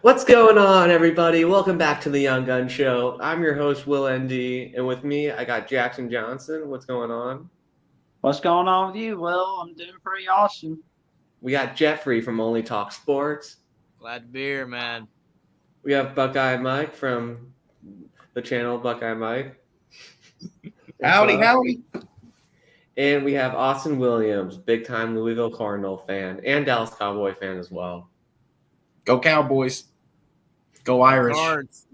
What's going on, everybody? Welcome back to the Young Gun Show. I'm your host, Will ND, and with me, I got Jackson Johnson. What's going on? What's going on with you? Well, I'm doing pretty awesome. We got Jeffrey from Only Talk Sports. Glad to be here, man. We have Buckeye Mike from the channel Buckeye Mike. Howdy. And we have Austin Williams, big-time Louisville Cardinal fan and Dallas Cowboy fan as well. Go Cowboys. Go Irish. Cards.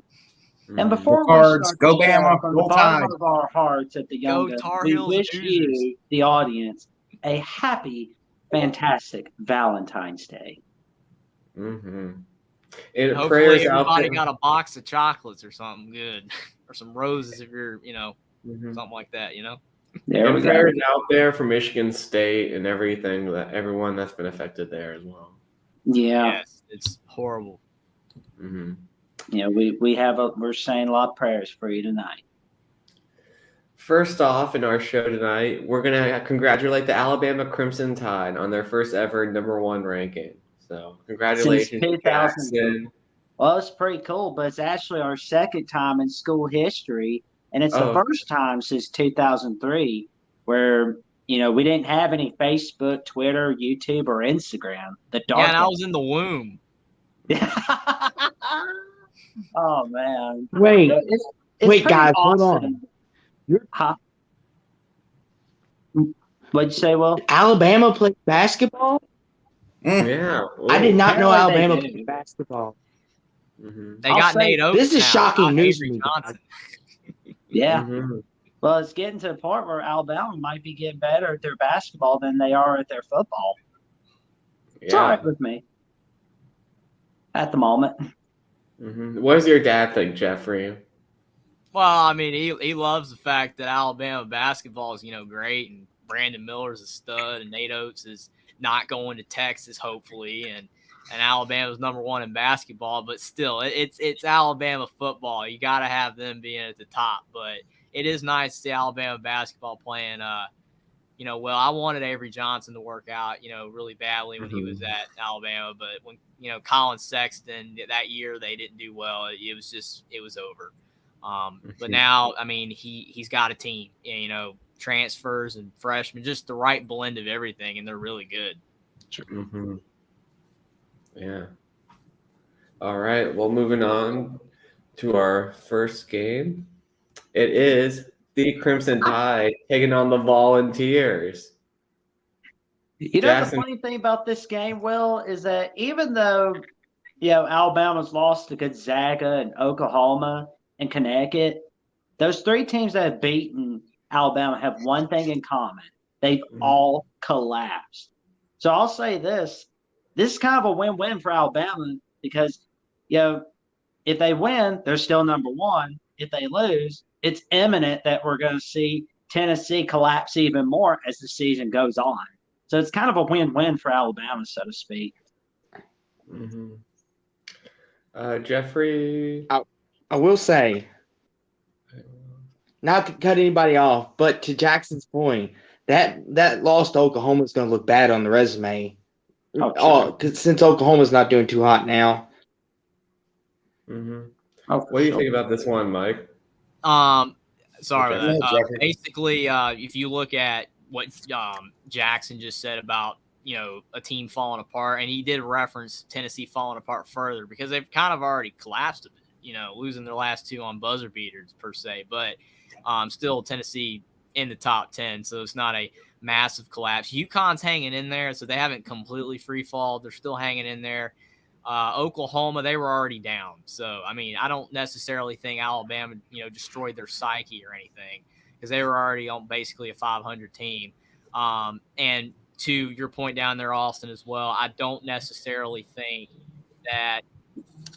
And before Go Cards. we start Go the show, Bama. from Go the bottom Tide. of our hearts at the Young Go Guns, Tar we Heels wish Hoosiers. you, the audience, a happy, fantastic Valentine's Day. Mm-hmm. And Hopefully prayers out everybody there. got a box of chocolates or something good. Or some roses if you're, Mhm. something like that, There we And go. prayers out there for Michigan State and everyone that's been affected there as well. Yeah, Yes, it's horrible. Mm-hmm. yeah. We're saying a lot of prayers for you tonight. First off, in our show tonight, we're gonna congratulate the Alabama Crimson Tide on their first ever #1 ranking. So, congratulations, Since 2000. Jackson. Well, it's pretty cool, but it's actually our second time in school history, and it's the Oh. first time since 2003 where we didn't have any Facebook, Twitter, YouTube, or Instagram. The dark. Yeah, and I was in the womb. Oh man! Wait, It's wait, pretty guys, hold awesome. Huh? What'd you say, Will? Alabama plays basketball? Yeah. I did not know Apparently they Alabama do. played basketball. Mm-hmm. They I'll got say Nate Oates. this is now, shocking not news Avery to me, Johnson. Yeah. Mm-hmm. Well, it's getting to the point where Alabama might be getting better at their basketball than they are at their football. It's all right with me at the moment. Mm-hmm. What does your dad think, Jeffrey? Well, I mean, he loves the fact that Alabama basketball is, great, and Brandon Miller's a stud, and Nate Oates is not going to Texas, hopefully, and Alabama's #1 in basketball. But still, it's Alabama football. You got to have them being at the top. But it is nice to see Alabama basketball playing. Well, I wanted Avery Johnson to work out, really badly when he was at Alabama. But when Colin Sexton that year, they didn't do well. It was over. But now, I mean, he's got a team, transfers and freshmen, just the right blend of everything, and they're really good. Mm-hmm. Yeah. All right. Well, moving on to our first game. It is the Crimson Tide taking on the Volunteers. Jackson. The funny thing about this game, Will, is that even though Alabama's lost to Gonzaga and Oklahoma and Connecticut, those three teams that have beaten Alabama have one thing in common: they've all collapsed. So I'll say this is kind of a win-win for Alabama because if they win, they're still #1. If they lose, it's imminent that we're going to see Tennessee collapse even more as the season goes on. So it's kind of a win-win for Alabama, so to speak. Mm-hmm. Jeffrey? I will say, not to cut anybody off, but to Jackson's point, that loss to Oklahoma is going to look bad on the resume. Since Oklahoma's not doing too hot now. Mm-hmm. What do you think about this one, Mike? Sorry about that. Basically, if you look at what Jackson just said about a team falling apart, and he did reference Tennessee falling apart further because they've kind of already collapsed a bit, losing their last two on buzzer beaters per se, but still Tennessee in the top 10, so it's not a massive collapse. UConn's hanging in there, so they haven't completely free fall. They're still hanging in there. Oklahoma, they were already down. So, I mean, I don't necessarily think Alabama, destroyed their psyche or anything because they were already on basically a 500 team. And to your point down there, Austin, as well, I don't necessarily think that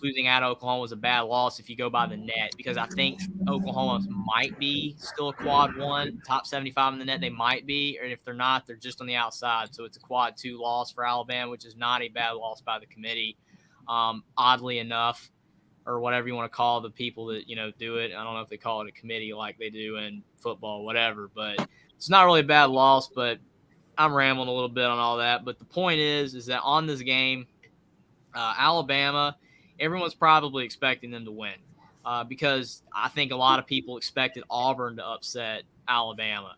losing at Oklahoma was a bad loss if you go by the net, because I think Oklahoma might be still a quad 1, top 75 in the net. They might be, or if they're not, they're just on the outside. So it's a quad 2 loss for Alabama, which is not a bad loss by the committee. Oddly enough, or whatever you want to call the people that, do it. I don't know if they call it a committee like they do in football, whatever, but it's not really a bad loss. But I'm rambling a little bit on all that. But the point is that on this game, Alabama everyone's probably expecting them to win because I think a lot of people expected Auburn to upset Alabama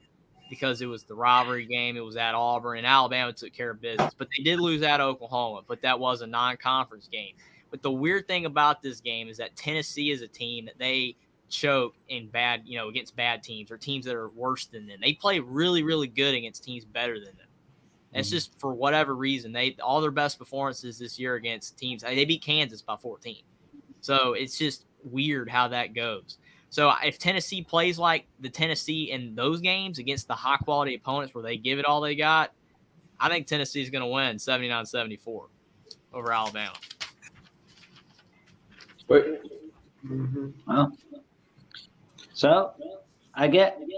because it was the rivalry game. It was at Auburn, and Alabama took care of business. But they did lose at Oklahoma, but that was a non-conference game. But the weird thing about this game is that Tennessee is a team that they choke in bad, against bad teams or teams that are worse than them. They play really, really good against teams better than them. It's just for whatever reason, all their best performances this year against teams, they beat Kansas by 14. So it's just weird how that goes. So if Tennessee plays like the Tennessee in those games against the high quality opponents where they give it all they got, I think Tennessee's going to win 79-74 over Alabama. Well,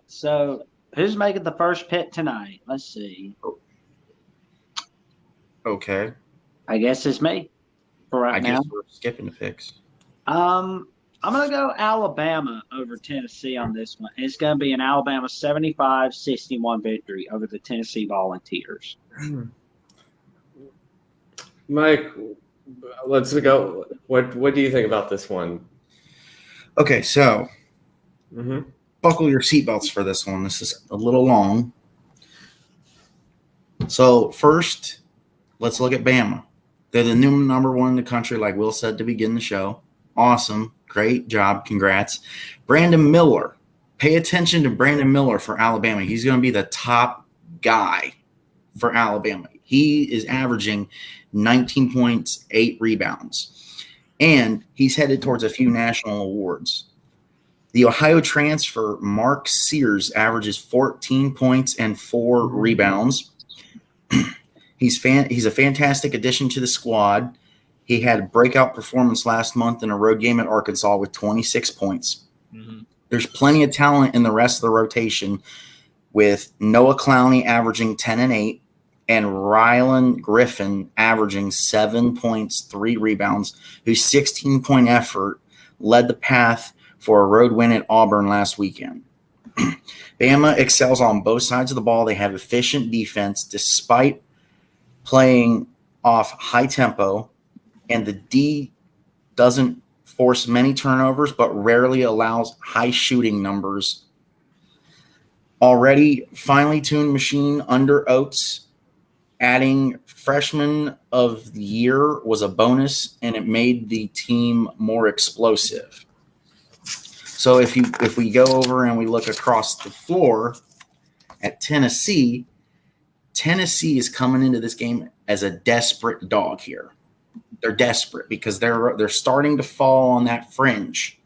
so who's making the first pick tonight? Let's see. Okay. I guess it's me for right now. I guess we're skipping the picks. I'm going to go Alabama over Tennessee on this one. It's going to be an Alabama 75-61 victory over the Tennessee Volunteers. Mike, let's go. What do you think about this one? Okay, so buckle your seatbelts for this one. This is a little long. So first, let's look at Bama. They're the new number one in the country, like Will said to begin the show. Awesome. Great job. Congrats. Brandon Miller. Pay attention to Brandon Miller for Alabama. He's going to be the top guy for Alabama. He is averaging 19 points, 8 rebounds. And he's headed towards a few national awards. The Ohio transfer, Mark Sears, averages 14 points and 4 rebounds. He's a fantastic addition to the squad. He had a breakout performance last month in a road game at Arkansas with 26 points. There's plenty of talent in the rest of the rotation with Noah Clowney averaging 10 and 8 and Rylan Griffin averaging 7 points, 3 rebounds, whose 16-point effort led the path for a road win at Auburn last weekend. Bama excels on both sides of the ball. They have efficient defense despite playing off high tempo, and the D doesn't force many turnovers but rarely allows high shooting numbers. Already finely tuned machine under Oates. Adding freshman of the year was a bonus, and it made the team more explosive. So if we go over and we look across the floor at Tennessee, Tennessee is coming into this game as a desperate dog here. They're desperate because they're starting to fall on that fringe.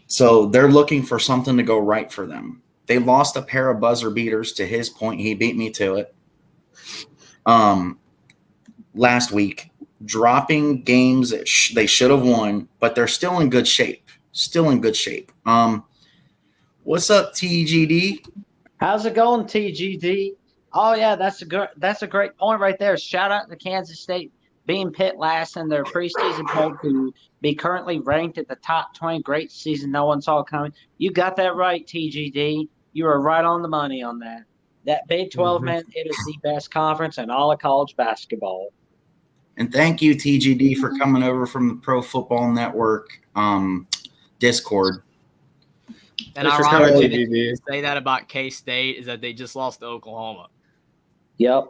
So they're looking for something to go right for them. They lost a pair of buzzer beaters. To his point, he beat me to it. Last week, dropping games that they should have won, but they're still in good shape. What's up, TGD? How's it going, TGD? Oh yeah, that's a great point right there. Shout out to Kansas State being picked last in their preseason poll to be currently ranked at the top 20. Great season, no one saw coming. You got that right, TGD. You were right on the money on that. That Big 12, man, it is the best conference in all of college basketball. And thank you, TGD, for coming over from the Pro Football Network Discord. And ironically, to say that about K-State is that they just lost to Oklahoma. Yep.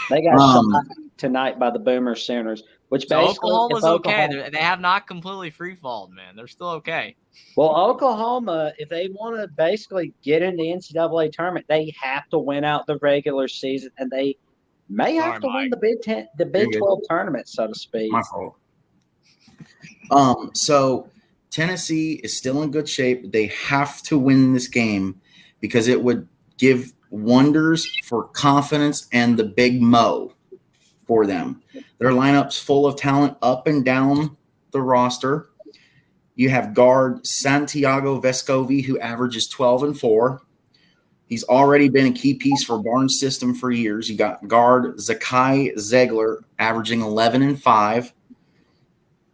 They got shot tonight by the Boomer Sooners, which so basically Oklahoma's okay. They have not completely free-falled, man. They're still okay. Well, Oklahoma, if they want to basically get in the NCAA tournament, they have to win out the regular season, and they may have to win the Big 12 tournament, so to speak. My fault. So Tennessee is still in good shape. They have to win this game because it would give wonders for confidence and the big mo for them. Their lineup's full of talent up and down the roster. You have guard Santiago Vescovi, who averages 12 and 4. He's already been a key piece for Barnes' system for years. You got guard Zakai Ziegler, averaging 11 and 5.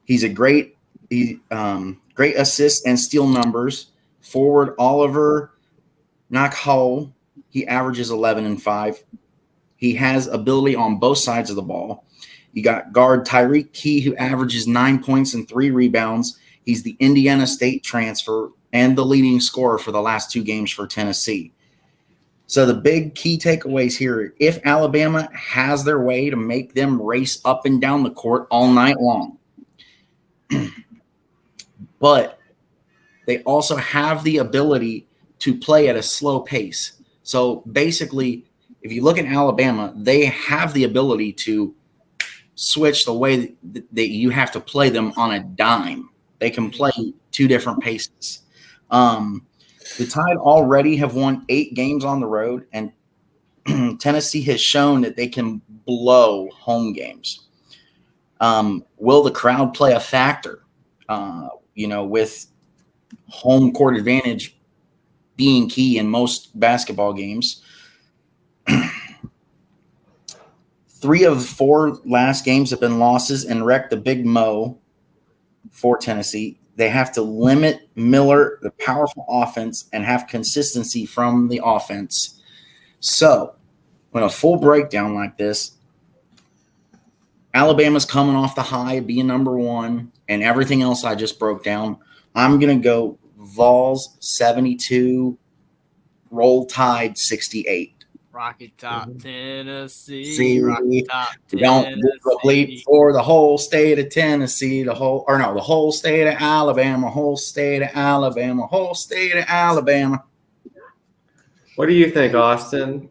He's a great assist and steal numbers. Forward Oliver Nakhol, he averages 11 and 5. He has ability on both sides of the ball. You got guard Tyreek Key, who averages 9 points and 3 rebounds. He's the Indiana State transfer and the leading scorer for the last 2 games for Tennessee. So the big key takeaways here, if Alabama has their way to make them race up and down the court all night long, but they also have the ability to play at a slow pace. So basically, if you look at Alabama, they have the ability to switch the way that you have to play them on a dime. They can play 2 different paces. The Tide already have won 8 games on the road, and Tennessee has shown that they can blow home games. Will the crowd play a factor? With home court advantage being key in most basketball games. 3 of 4 last games have been losses and wrecked the Big Mo for Tennessee. They have to limit Miller, the powerful offense, and have consistency from the offense. So, when a full breakdown like this, Alabama's coming off the high of being number 1 and everything else I just broke down. I'm going to go Vols 72, Roll Tide 68. Rocky Top, Tennessee. Rocky Top, Don't Tennessee. bleep for the whole state of Tennessee, the whole state of Alabama, whole state of Alabama, whole state of Alabama. What do you think, Austin?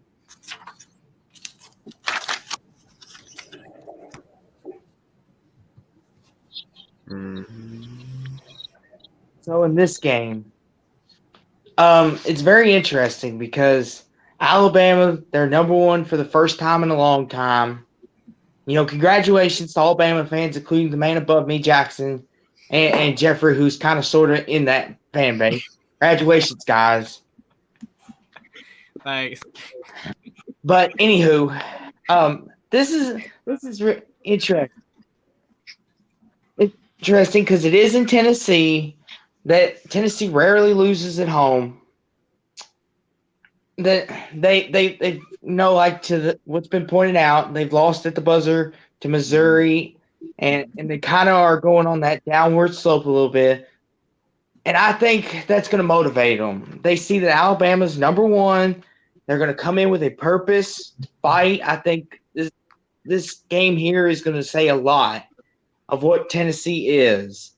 So in this game, it's very interesting because Alabama, they're number 1 for the first time in a long time. Congratulations to Alabama fans, including the man above me, Jackson, and Jeffrey, who's kind of sort of in that fan base. Congratulations, guys. Thanks. But anywho, this is interesting. Interesting because it is in Tennessee. That Tennessee rarely loses at home. That they what's been pointed out, they've lost at the buzzer to Missouri, and they kind of are going on that downward slope a little bit. And I think that's going to motivate them. They see that Alabama's number 1. They're going to come in with a purpose, fight. I think this game here is going to say a lot of what Tennessee is.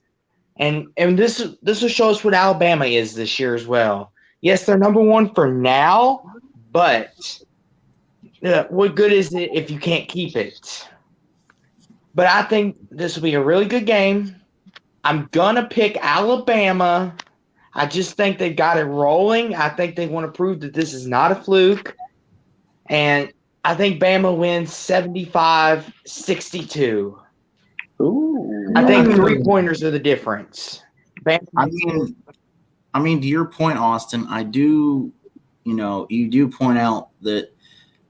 And this will show us what Alabama is this year as well. Yes, they're number 1 for now, but what good is it if you can't keep it? But I think this will be a really good game. I'm going to pick Alabama. I just think they've got it rolling. I think they want to prove that this is not a fluke. And I think Bama wins 75-62. Ooh. I think 3-pointers are the difference. I mean, to your point, Austin, I do, you do point out that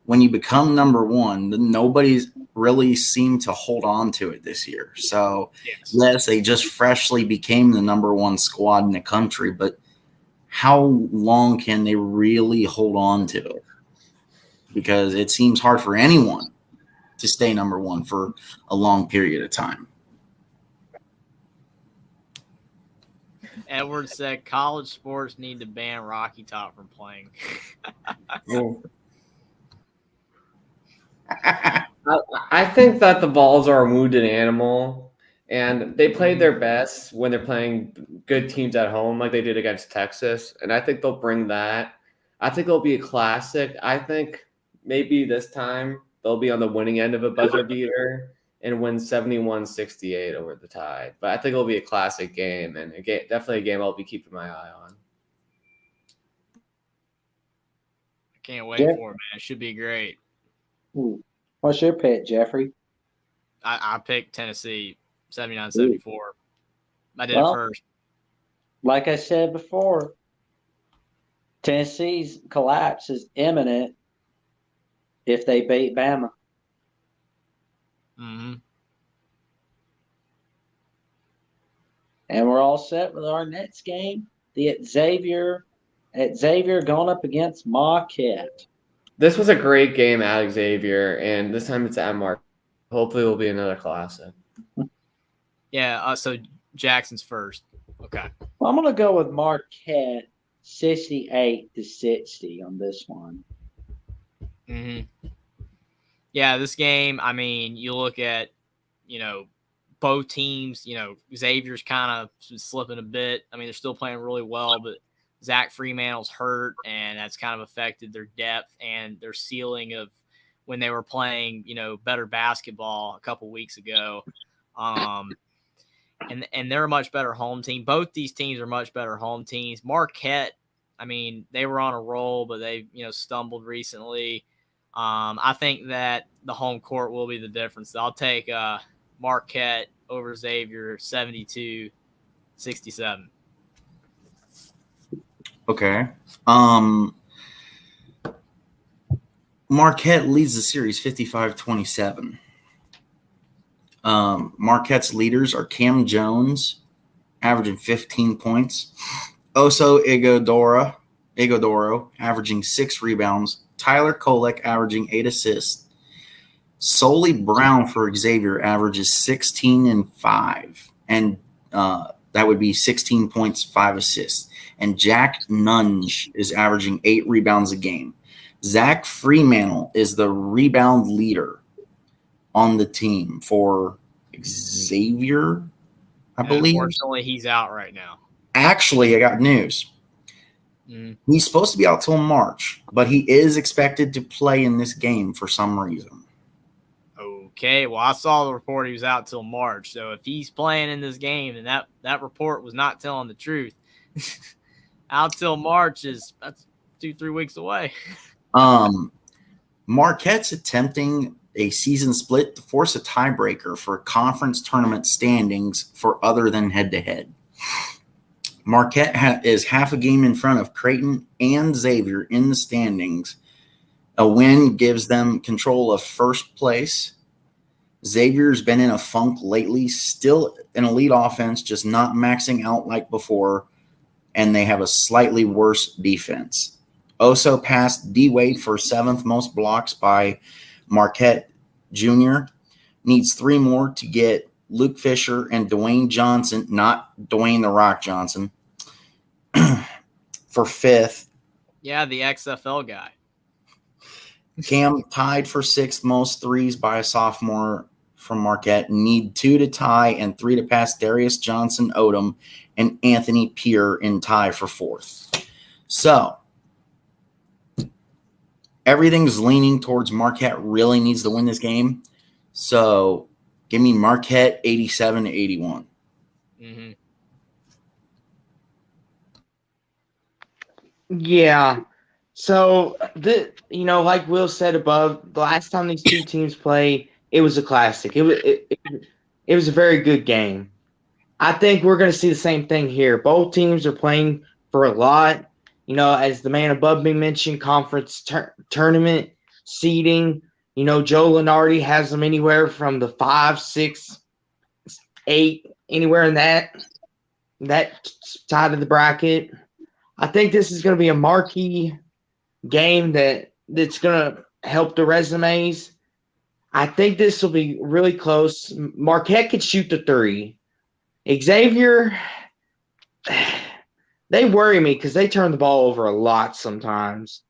when you become number 1, then nobody's really seemed to hold on to it this year. So, yes, they just freshly became the number 1 squad in the country, but how long can they really hold on to it? Because it seems hard for anyone to stay number 1 for a long period of time. Edward said college sports need to ban Rocky Top from playing. I think that the Vols are a wounded animal, and they played their best when they're playing good teams at home like they did against Texas, and I think they'll bring that. I think it'll be a classic. I think maybe this time they'll be on the winning end of a buzzer beater and win 71-68 over the Tide. But I think it'll be a classic game, and definitely a game I'll be keeping my eye on. I can't wait for it, man. It should be great. Ooh. What's your pick, Jeffrey? I picked Tennessee 79-74. I did it first. Like I said before, Tennessee's collapse is imminent if they beat Bama. Mm-hmm. And we're all set with our next game. The Xavier going up against Marquette. This was a great game at Xavier, and this time it's at Marquette. hopefully it will be another classic. Yeah. So Jackson's first. Okay. Well, I'm going to go with Marquette 68-60 on this one. Mm-hmm. Yeah, this game, I mean, you look at, both teams, Xavier's kind of slipping a bit. I mean, they're still playing really well, but Zach Freemantle's hurt, and that's kind of affected their depth and their ceiling of when they were playing, better basketball a couple weeks ago. And they're a much better home team. Both these teams are much better home teams. Marquette, I mean, they were on a roll, but they, stumbled recently. I think that the home court will be the difference. I'll take Marquette over Xavier 72-67. Okay. Marquette leads the series 55-27. Marquette's leaders are Cam Jones, averaging 15 points. Oso Igodoro, averaging 6 rebounds. Tyler Kolek, averaging 8 assists. Solely Brown for Xavier averages 16 and 5. And that would be 16 points, 5 assists. And Jack Nunge is averaging 8 rebounds a game. Zach Freemantle is the rebound leader on the team for Xavier, I believe. Unfortunately, he's out right now. Actually, I got news. He's supposed to be out till March, but he is expected to play in this game for some reason. Okay, well, I saw the report he was out till March. So if he's playing in this game, then that report was not telling the truth. Out till March that's 2-3 weeks away. Marquette's attempting a season split to force a tiebreaker for conference tournament standings for other than head-to-head. Marquette is half a game in front of Creighton and Xavier in the standings. A win gives them control of first place. Xavier's been in a funk lately, still an elite offense, just not maxing out like before, and they have a slightly worse defense. Oso passed D. Wade for 7th most blocks by Marquette Jr. Needs 3 more to get Luke Fisher and Dwayne Johnson, not Dwayne the Rock Johnson, for 5th. Yeah, the XFL guy. Cam tied for 6th most threes by a sophomore from Marquette. Need 2 to tie and 3 to pass Darius Johnson Odom and Anthony Peer in tie for 4th. So everything's leaning towards Marquette really needs to win this game. So give me Marquette 87-81. Mm-hmm. Yeah. So like Will said above, the last time these two teams played, it was a classic. It was a very good game. I think we're going to see the same thing here. Both teams are playing for a lot. As the man above me mentioned, conference tournament seeding. Joe Lenardi has them anywhere from the 5, 6, 8, anywhere in that side of the bracket. I think this is going to be a marquee game that's going to help the resumes. I think this will be really close. Marquette could shoot the 3. Xavier, they worry me because they turn the ball over a lot sometimes,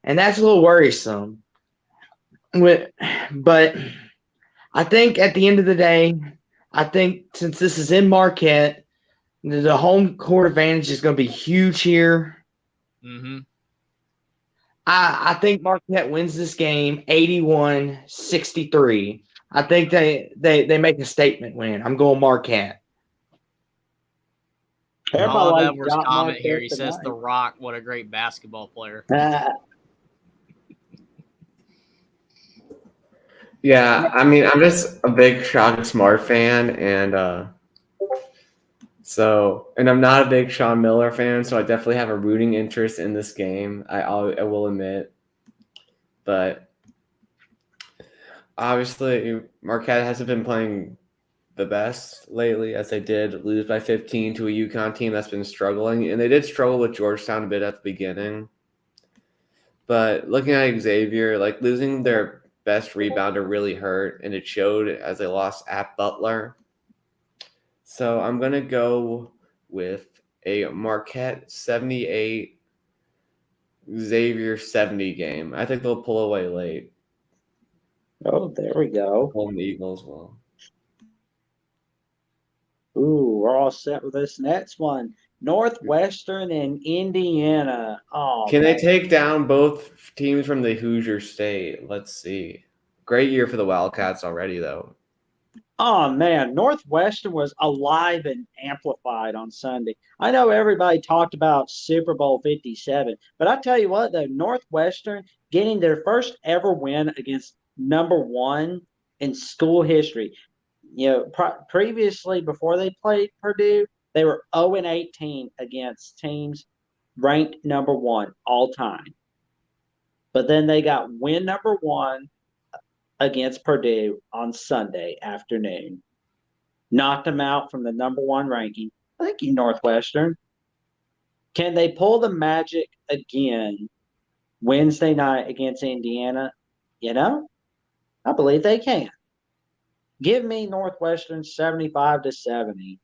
and that's a little worrisome. But I think at the end of the day, I think since this is in Marquette, the home court advantage is going to be huge here. Mm-hmm. I think Marquette wins this game 81-63. I think they make a statement win. I'm going Marquette. All Edwards comment here. He says The Rock, what a great basketball player. Yeah, I mean, I'm just a big Shaka Smart fan, and I'm not a big Sean Miller fan, so I definitely have a rooting interest in this game. I will admit, but obviously Marquette hasn't been playing the best lately, as they did lose by 15 to a UConn team that's been struggling, and they did struggle with Georgetown a bit at the beginning. But looking at Xavier, like losing their best rebounder really hurt, and it showed as they lost at Butler. So I'm going to go with a Marquette 78, Xavier 70 game. I think they'll pull away late. Oh, there we go. Home the Eagles will. Ooh, we're all set with this next one. Northwestern and Indiana. Oh, Can they man. take down both teams from the Hoosier State? Let's see. Great year for the Wildcats already, though. Oh man, Northwestern was alive and amplified on Sunday. I know everybody talked about Super Bowl 57, but I tell you what, though, Northwestern getting their first ever win against number one in school history. You know, previously before they played Purdue, they were 0-18 against teams ranked number one all time. But then they got win number one against Purdue on Sunday afternoon. Knocked them out from the number one ranking. Thank you, Northwestern. Can they pull the magic again Wednesday night against Indiana? You know, I believe they can. Give me Northwestern 75-70.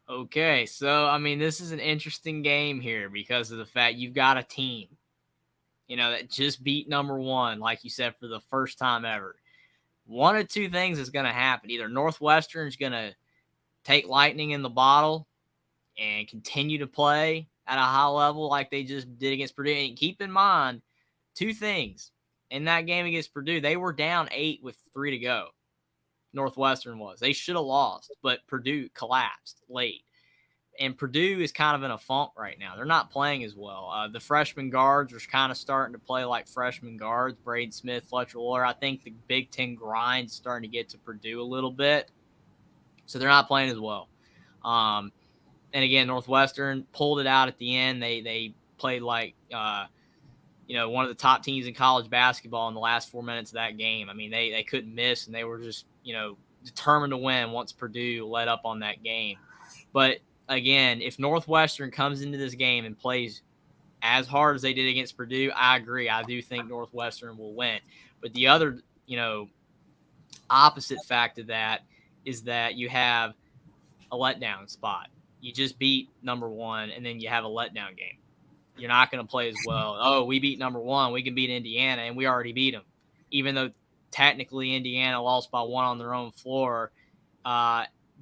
Okay, so I mean, this is an interesting game here because of the fact you've got a team, that just beat number one, like you said, for the first time ever. One of two things is going to happen. Either Northwestern's going to take lightning in the bottle and continue to play at a high level like they just did against Purdue. And keep in mind, two things. In that game against Purdue, they were down 8 with 3 to go. Northwestern was. They should have lost, but Purdue collapsed late. And Purdue is kind of in a funk right now. They're not playing as well. The freshman guards are kind of starting to play like freshman guards. Braden Smith, Fletcher Loyer. I think the Big Ten grind is starting to get to Purdue a little bit. So they're not playing as well. And again, Northwestern pulled it out at the end. They played like one of the top teams in college basketball in the last 4 minutes of that game. I mean, they couldn't miss, and they were just determined to win once Purdue let up on that game. But again, if Northwestern comes into this game and plays as hard as they did against Purdue, I agree. I do think Northwestern will win. But the other, opposite fact of that is that you have a letdown spot. You just beat number one, and then you have a letdown game. You're not going to play as well. Oh, we beat number one. We can beat Indiana, and we already beat them. Even though technically Indiana lost by 1 on their own floor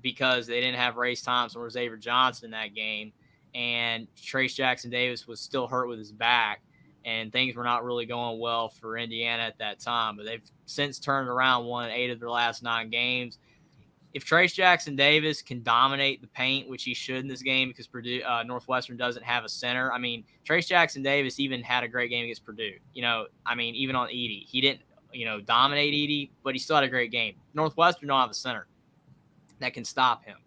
because they didn't have Race Thompson or Xavier Johnson in that game, and Trace Jackson Davis was still hurt with his back, and things were not really going well for Indiana at that time. But they've since turned around, won 8 of their last 9 games. If Trace Jackson Davis can dominate the paint, which he should in this game because Northwestern doesn't have a center. I mean, Trace Jackson Davis even had a great game against Purdue. Even on Edey. He didn't, dominate Edey, but he still had a great game. Northwestern don't have a center that can stop him.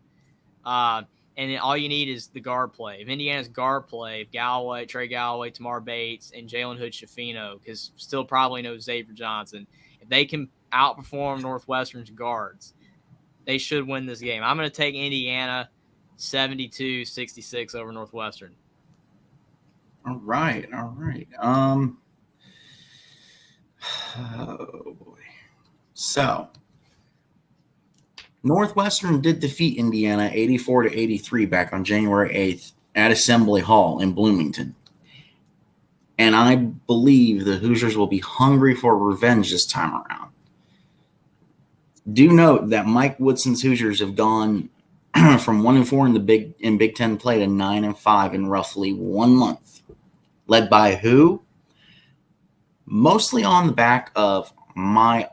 And then all you need is the guard play. If Indiana's guard play, if Trey Galloway, Tamar Bates, and Jalen Hood-Schifino, because still probably no Xavier Johnson, if they can outperform Northwestern's guards, they should win this game. I'm going to take Indiana 72-66 over Northwestern. All right. Oh boy. So Northwestern did defeat Indiana 84-83 back on January 8th at Assembly Hall in Bloomington. And I believe the Hoosiers will be hungry for revenge this time around. Do note that Mike Woodson's Hoosiers have gone from 1-4 in Big Ten play to 9-5 in roughly 1 month. Led by who? Mostly on the back of my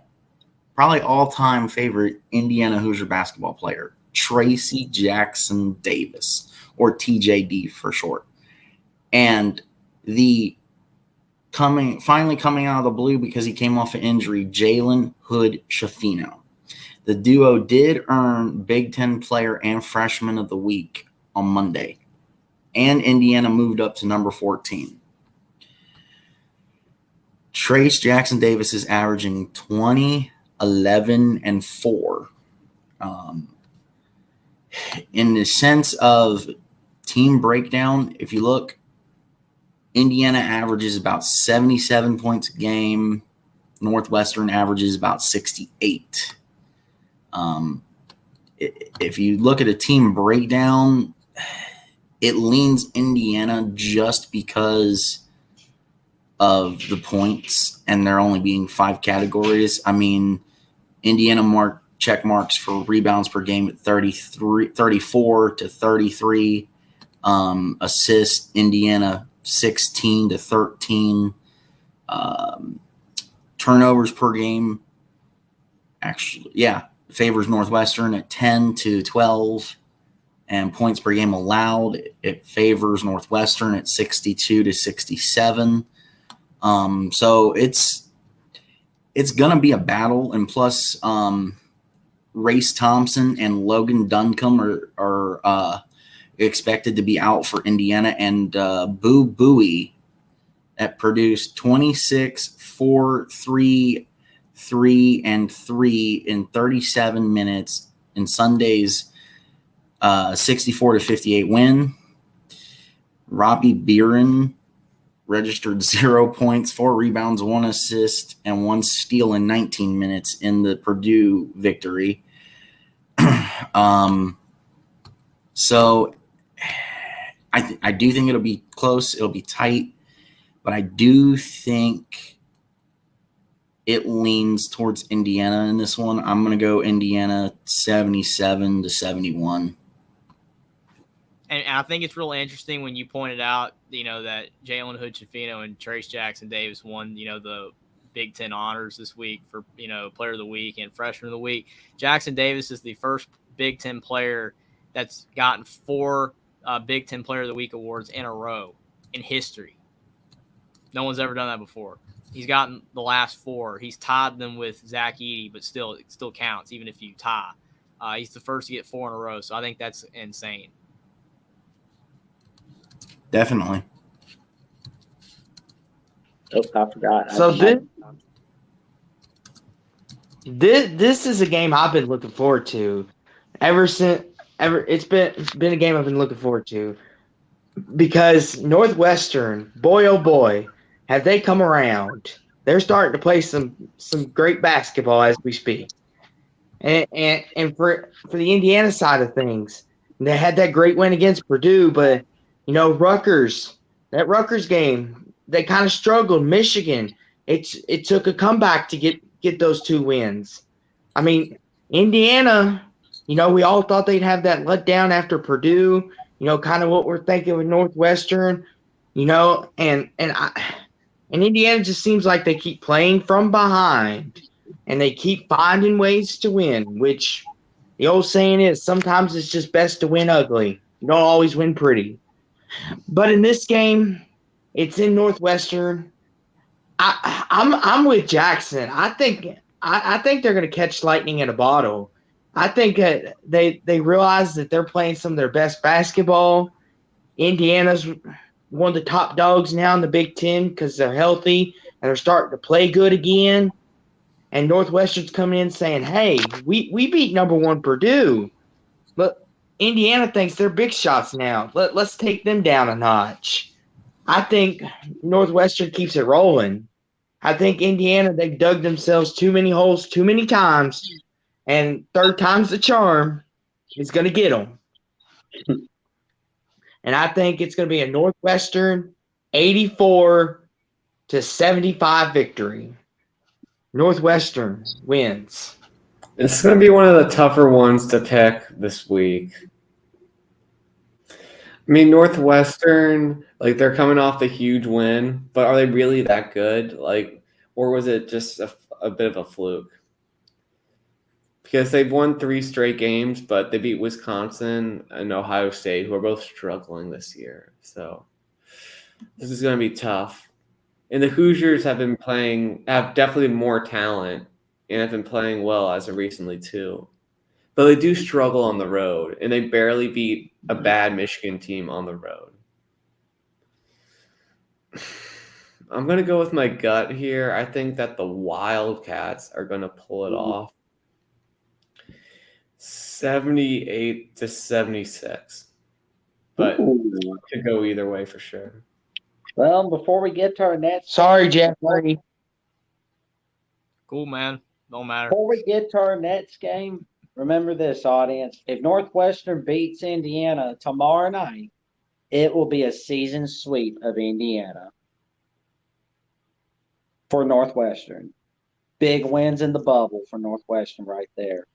probably all-time favorite Indiana Hoosier basketball player, Tracy Jackson Davis, or TJD for short. And the finally coming out of the blue because he came off an injury, Jalen Hood-Schifino. The duo did earn Big Ten Player and Freshman of the Week on Monday, and Indiana moved up to number 14. Trace Jackson Davis is averaging 20, 11, and 4. In the sense of team breakdown, if you look, Indiana averages about 77 points a game. Northwestern averages about 68. If you look at a team breakdown, it leans Indiana just because of the points and there only being 5 categories. I mean, Indiana check marks for rebounds per game at 34 to 33. Assists, Indiana 16 to 13. Turnovers per game, actually, favors Northwestern at 10 to 12. And points per game allowed, it favors Northwestern at 62 to 67. So it's going to be a battle. And plus, Race Thompson and Logan Duncombe are expected to be out for Indiana. And Boo Buie that produced 26, 4, 3, 3, and 3 in 37 minutes in Sunday's 64 to 58 win. Robbie Beeren registered 0 points, 4 rebounds, 1 assist, and 1 steal in 19 minutes in the Purdue victory. So I do think it'll be close. It'll be tight. But I do think it leans towards Indiana in this one. I'm going to go Indiana 77 to 71. And I think it's really interesting when you pointed out, that Jalen Hood-Schifino and Trace Jackson Davis won, the Big Ten honors this week for, Player of the Week and Freshman of the Week. Jackson Davis is the first Big Ten player that's gotten 4 Big Ten Player of the Week awards in a row in history. No one's ever done that before. He's gotten the last 4. He's tied them with Zach Edey, but it still counts, even if you tie. He's the first to get 4 in a row, so I think that's insane. Definitely. Oh, I forgot. So this is a game I've been looking forward to it's been a game I've been looking forward to because Northwestern, boy oh boy, have they come around. They're starting to play some great basketball as we speak. And for the Indiana side of things, they had that great win against Purdue, but that Rutgers game, they kind of struggled. Michigan, it took a comeback to get those 2 wins. I mean, Indiana, we all thought they'd have that letdown after Purdue, kind of what we're thinking with Northwestern, and Indiana just seems like they keep playing from behind and they keep finding ways to win, which the old saying is sometimes it's just best to win ugly. You don't always win pretty. But in this game, it's in Northwestern. I'm with Jackson. I think they're going to catch lightning in a bottle. I think that they realize that they're playing some of their best basketball. Indiana's one of the top dogs now in the Big Ten because they're healthy and they're starting to play good again. And Northwestern's coming in saying, "Hey, we beat number 1 Purdue, but Indiana thinks they're big shots now. Let's take them down a notch." I think Northwestern keeps it rolling. I think Indiana, they've dug themselves too many holes too many times, and third time's the charm is going to get them. And I think it's going to be a Northwestern 84 to 75 victory. Northwestern wins. It's going to be one of the tougher ones to pick this week. I mean, Northwestern, they're coming off the huge win, but are they really that good? Or was it just a bit of a fluke? Because they've won 3 straight games, but they beat Wisconsin and Ohio State, who are both struggling this year. So this is going to be tough. And the Hoosiers have definitely more talent and have been playing well as of recently too. But they do struggle on the road, and they barely beat a bad Michigan team on the road. I'm going to go with my gut here. I think that the Wildcats are going to pull it off. 78 to 76. But it could go either way for sure. Well, before we get to our next, Sorry, Jeffrey. Cool, man. Don't matter. before we get to our next game, remember this, audience: if Northwestern beats Indiana tomorrow night, it will be a season sweep of Indiana for Northwestern. Big wins in the bubble for Northwestern right there.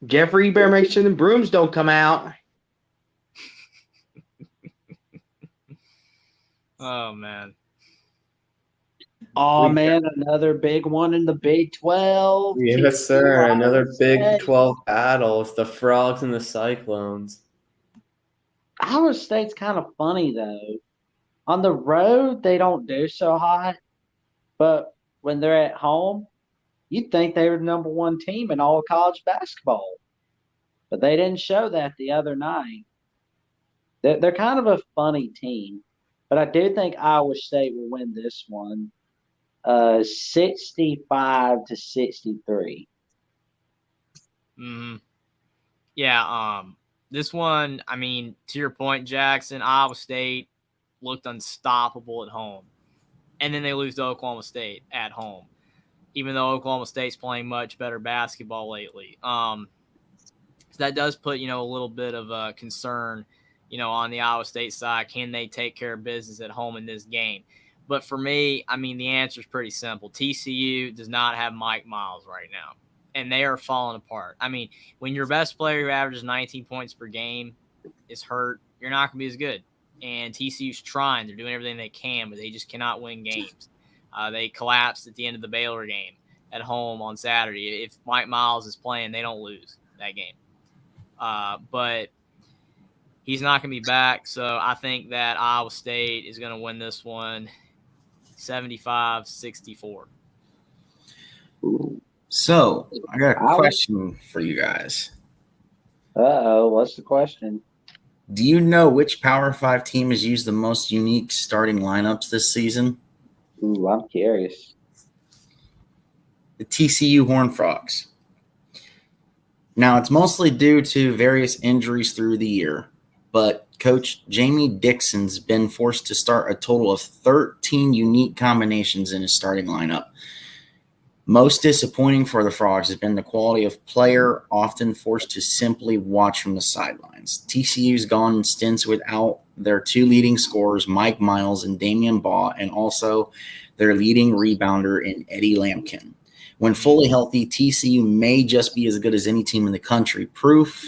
Jeffrey, you better make sure the brooms don't come out. Oh, man. Oh man, another big one in the Big 12. Yes, sir. Another Big State. 12 battle. It's the Frogs and the Cyclones. Iowa State's kind of funny though. On the road, they don't do so hot, but when they're at home, you'd think they were the number one team in all of college basketball. But they didn't show that the other night. They're kind of a funny team, but I do think Iowa State will win this one, 65-63. Mm-hmm. Yeah. This one, I mean, to your point, Jackson, Iowa State looked unstoppable at home, and then they lose to Oklahoma State at home, even though Oklahoma State's playing much better basketball lately. So that does put, a little bit of concern, on the Iowa State side. Can they take care of business at home in this game? But for me, I mean, the answer is pretty simple. TCU does not have Mike Miles right now, and they are falling apart. I mean, when your best player who averages 19 points per game is hurt, you're not going to be as good. And TCU's trying. They're doing everything they can, but they just cannot win games. They collapsed at the end of the Baylor game at home on Saturday. If Mike Miles is playing, they don't lose that game. But he's not going to be back, so I think that Iowa State is going to win this one 75-64. So, I got a question for you guys. Uh-oh, what's the question? Do you know which Power 5 team has used the most unique starting lineups this season? Ooh, I'm curious. The TCU Horned Frogs. Now, it's mostly due to various injuries through the year, but Coach Jamie Dixon's been forced to start a total of 13 unique combinations in his starting lineup. Most disappointing for the Frogs has been the quality of player, often forced to simply watch from the sidelines. TCU's gone in stints without their two leading scorers, Mike Miles and Damian Baugh, and also their leading rebounder in Eddie Lampkin. When fully healthy, TCU may just be as good as any team in the country. Proof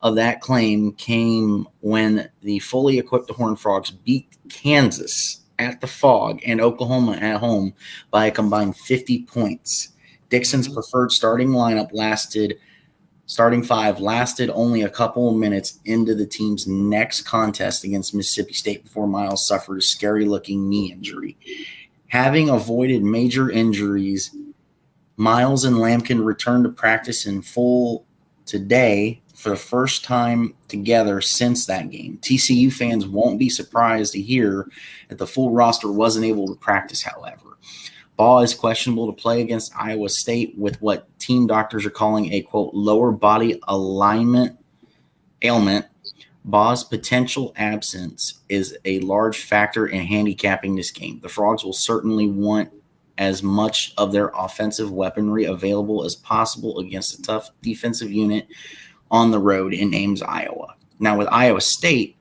of that claim came when the fully equipped Horned Frogs beat Kansas at the Fog and Oklahoma at home by a combined 50 points. Dixon's preferred starting five lasted only a couple of minutes into the team's next contest against Mississippi State before Miles suffered a scary-looking knee injury. Having avoided major injuries, Miles and Lampkin returned to practice in full today for the first time together since that game. TCU fans won't be surprised to hear that the full roster wasn't able to practice, however. Baugh is questionable to play against Iowa State with what team doctors are calling a, quote, lower body ailment. Baugh's potential absence is a large factor in handicapping this game. The Frogs will certainly want as much of their offensive weaponry available as possible against a tough defensive unit on the road in Ames, Iowa. Now, with Iowa State,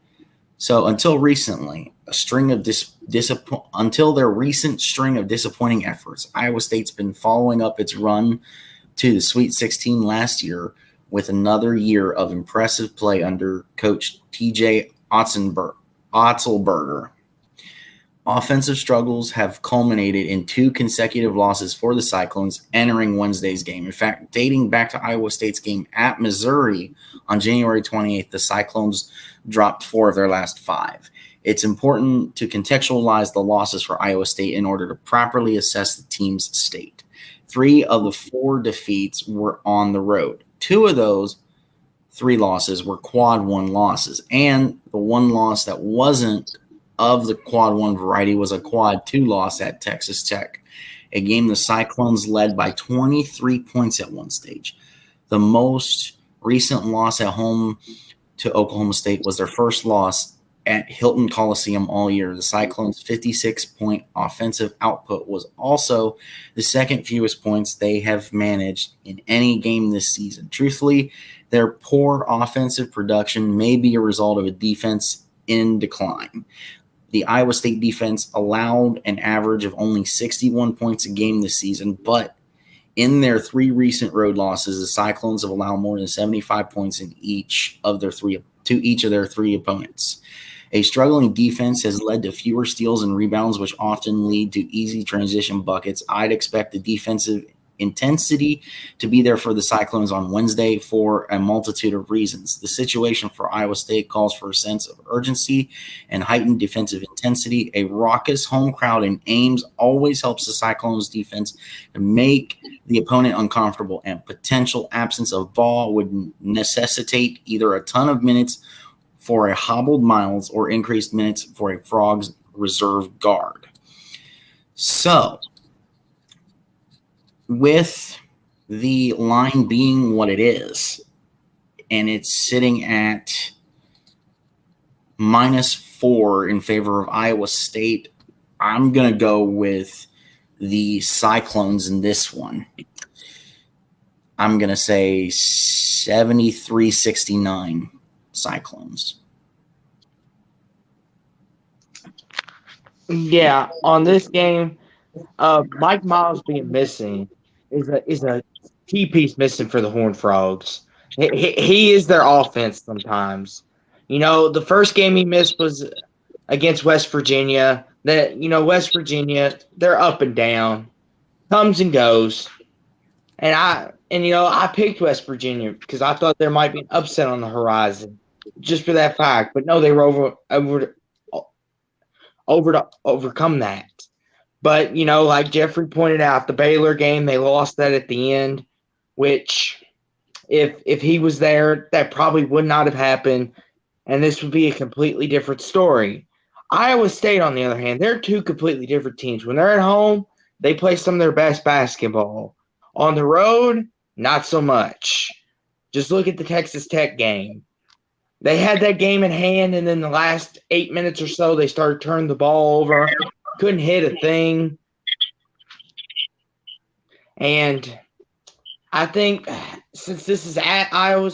so until recently, until their recent string of disappointing efforts, Iowa State's been following up its run to the Sweet 16 last year with another year of impressive play under Coach TJ Otzelberger. Offensive struggles have culminated in 2 consecutive losses for the Cyclones entering Wednesday's game. In fact, dating back to Iowa State's game at Missouri on January 28th, the Cyclones dropped 4 of their last 5. It's important to contextualize the losses for Iowa State in order to properly assess the team's state. 3 of the 4 defeats were on the road. 2 of those 3 losses were quad 1 losses, and the one loss that wasn't of the quad 1 variety was a quad 2 loss at Texas Tech, a game the Cyclones led by 23 points at one stage. The most recent loss at home to Oklahoma State was their first loss at Hilton Coliseum all year. The Cyclones' 56-point offensive output was also the second fewest points they have managed in any game this season. Truthfully, their poor offensive production may be a result of a defense in decline. The Iowa State defense allowed an average of only 61 points a game this season, but in their 3 recent road losses, the Cyclones have allowed more than 75 points in each of their 3 opponents. A struggling defense has led to fewer steals and rebounds, which often lead to easy transition buckets. I'd expect the defensive intensity to be there for the Cyclones on Wednesday for a multitude of reasons. The situation for Iowa State calls for a sense of urgency and heightened defensive intensity. A raucous home crowd in Ames always helps the Cyclones defense to make the opponent uncomfortable, and potential absence of ball would necessitate either a ton of minutes for a hobbled Miles or increased minutes for a Frogs reserve guard. So, with the line being what it is, and it's sitting at -4 in favor of Iowa State, I'm going to go with the Cyclones in this one. I'm going to say 73-69 Cyclones. Yeah, on this game, Mike Miles being missing is a key piece missing for the Horned Frogs. He is their offense sometimes. You know, the first game he missed was against West Virginia. West Virginia, they're up and down, comes and goes. And I picked West Virginia because I thought there might be an upset on the horizon, just for that fact. But no, they were over to overcome that. But, like Jeffrey pointed out, the Baylor game, they lost that at the end, which if he was there, that probably would not have happened, and this would be a completely different story. Iowa State, on the other hand, they're 2 completely different teams. When they're at home, they play some of their best basketball. On the road, not so much. Just look at the Texas Tech game. They had that game in hand, and then the last 8 minutes or so, they started turning the ball over. Couldn't hit a thing. And I think since this is at Iowa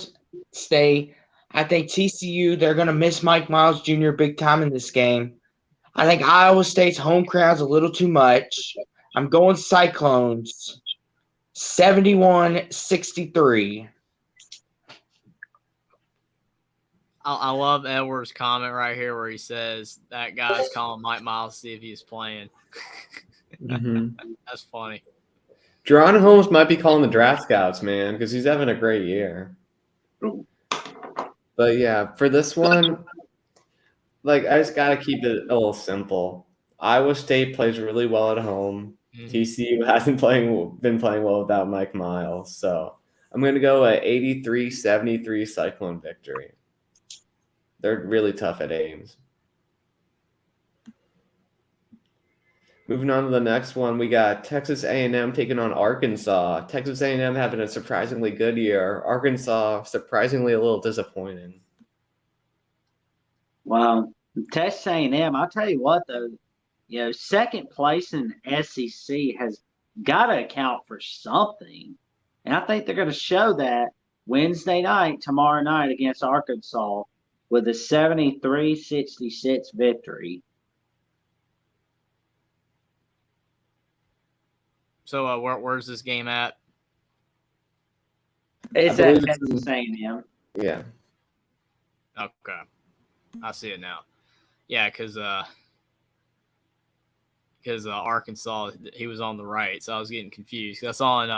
State, I think TCU, they're going to miss Mike Miles Jr. big time in this game. I think Iowa State's home crowd's a little too much. I'm going Cyclones 71-63. I love Edward's comment right here where he says that guy's calling Mike Miles to see if he's playing. That's funny. Jerron Holmes might be calling the draft scouts, man, because he's having a great year. But yeah, for this one, I just got to keep it a little simple. Iowa State plays really well at home. TCU hasn't been playing well without Mike Miles. So I'm going to go at 83-73 Cyclone victory. They're really tough at Ames. Moving on to the next one, we got Texas A&M taking on Arkansas. Texas A&M having a surprisingly good year. Arkansas surprisingly a little disappointing. Well, Texas A&M, I'll tell you what, though, second place in SEC has got to account for something. And I think they're going to show that Wednesday night, tomorrow night against Arkansas with a 73-66 victory. So where's this game at? It's at Texas A&M. Yeah. Okay. I see it now. Yeah, because Arkansas, he was on the right, so I was getting confused. I saw in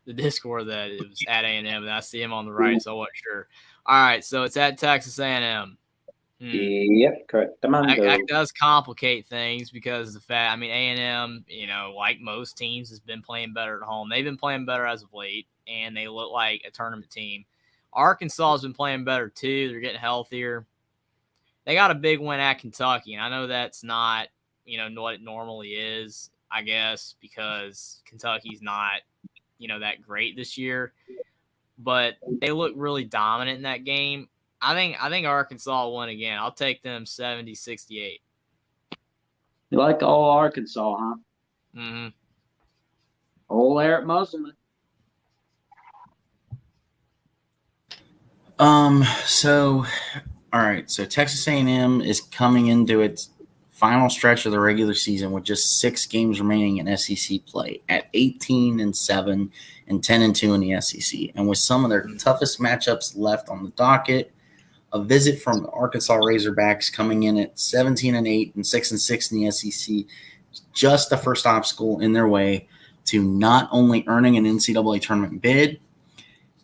the Discord that it was at A&M, and I see him on the right, so I wasn't sure. All right, so it's at Texas A&M. Yep, correct. That does complicate things because of the fact, A&M, like most teams, has been playing better at home. They've been playing better as of late, and they look like a tournament team. Arkansas has been playing better too. They're getting healthier. They got a big win at Kentucky, and I know that's not, what it normally is, I guess, because Kentucky's not, that great this year. But they look really dominant in that game. I think Arkansas will win again. I'll take them 70-68. You like all Arkansas, huh? Mm-hmm. Old Eric Musselman. So, all right. So Texas A&M is coming into its final stretch of the regular season with just 6 games remaining in SEC play at 18-7 and 10-2 in the SEC, and with some of their toughest matchups left on the docket. A visit from the Arkansas Razorbacks coming in at 17-8 and 6-6 in the SEC, just the first obstacle in their way to not only earning an NCAA tournament bid,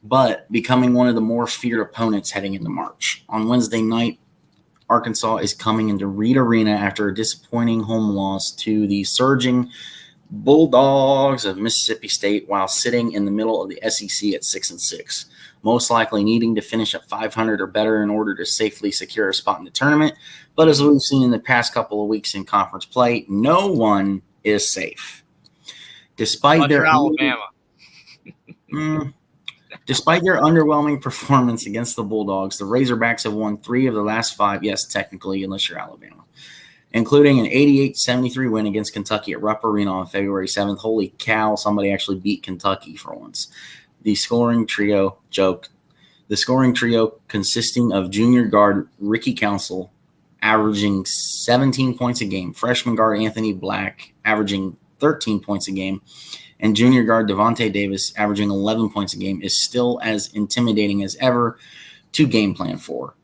but becoming one of the more feared opponents heading into March. On Wednesday night, Arkansas is coming into Reed Arena after a disappointing home loss to the surging Bulldogs of Mississippi State while sitting in the middle of the SEC at 6-6, most likely needing to finish at 500 or better in order to safely secure a spot in the tournament. But as we've seen in the past couple of weeks in conference play, no one is safe. Despite their Alabama. Despite their underwhelming performance against the Bulldogs, the Razorbacks have won 3 of the last 5, yes, technically, unless you're Alabama, including an 88-73 win against Kentucky at Rupp Arena on February 7th. Holy cow, somebody actually beat Kentucky for once. The scoring trio consisting of junior guard Ricky Council, averaging 17 points a game, freshman guard Anthony Black, averaging 13 points a game, and junior guard Devontae Davis, averaging 11 points a game, is still as intimidating as ever to game plan for.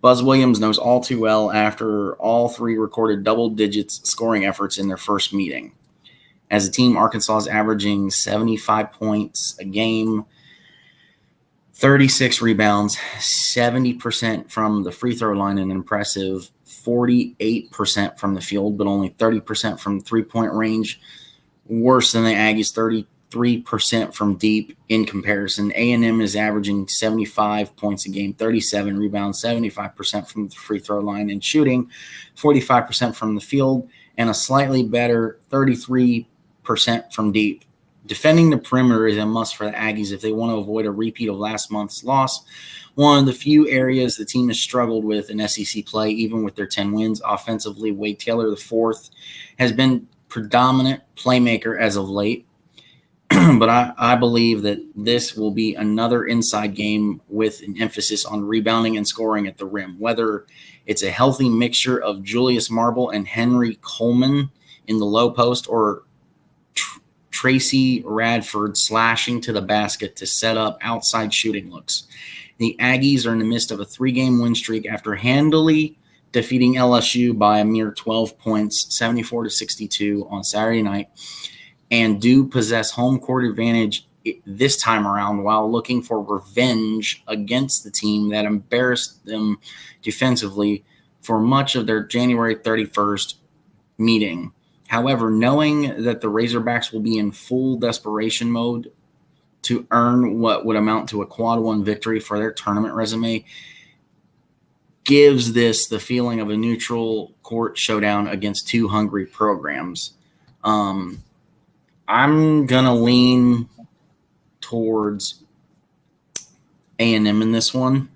Buzz Williams knows all too well after all 3 recorded double digits scoring efforts in their first meeting. As a team, Arkansas is averaging 75 points a game, 36 rebounds, 70% from the free throw line, an impressive 48% from the field, but only 30% from three-point range. Worse than the Aggies, 33% from deep in comparison. A&M is averaging 75 points a game, 37 rebounds, 75% from the free throw line, and shooting 45% from the field, and a slightly better 33% from deep. Defending the perimeter is a must for the Aggies if they want to avoid a repeat of last month's loss. One of the few areas the team has struggled with in SEC play, even with their 10 wins. Offensively, Wade Taylor IV has been predominant playmaker as of late, but I believe that this will be another inside game with an emphasis on rebounding and scoring at the rim, whether it's a healthy mixture of Julius Marble and Henry Coleman in the low post or Tracy Radford slashing to the basket to set up outside shooting looks. The Aggies are in the midst of a 3-game win streak after handily defeating LSU by a mere 12 points, 74-62 on Saturday night, and do possess home court advantage this time around while looking for revenge against the team that embarrassed them defensively for much of their January 31st meeting. However, knowing that the Razorbacks will be in full desperation mode to earn what would amount to a quad 1 victory for their tournament resume gives this the feeling of a neutral court showdown against 2 hungry programs. I'm going to lean towards A&M in this one.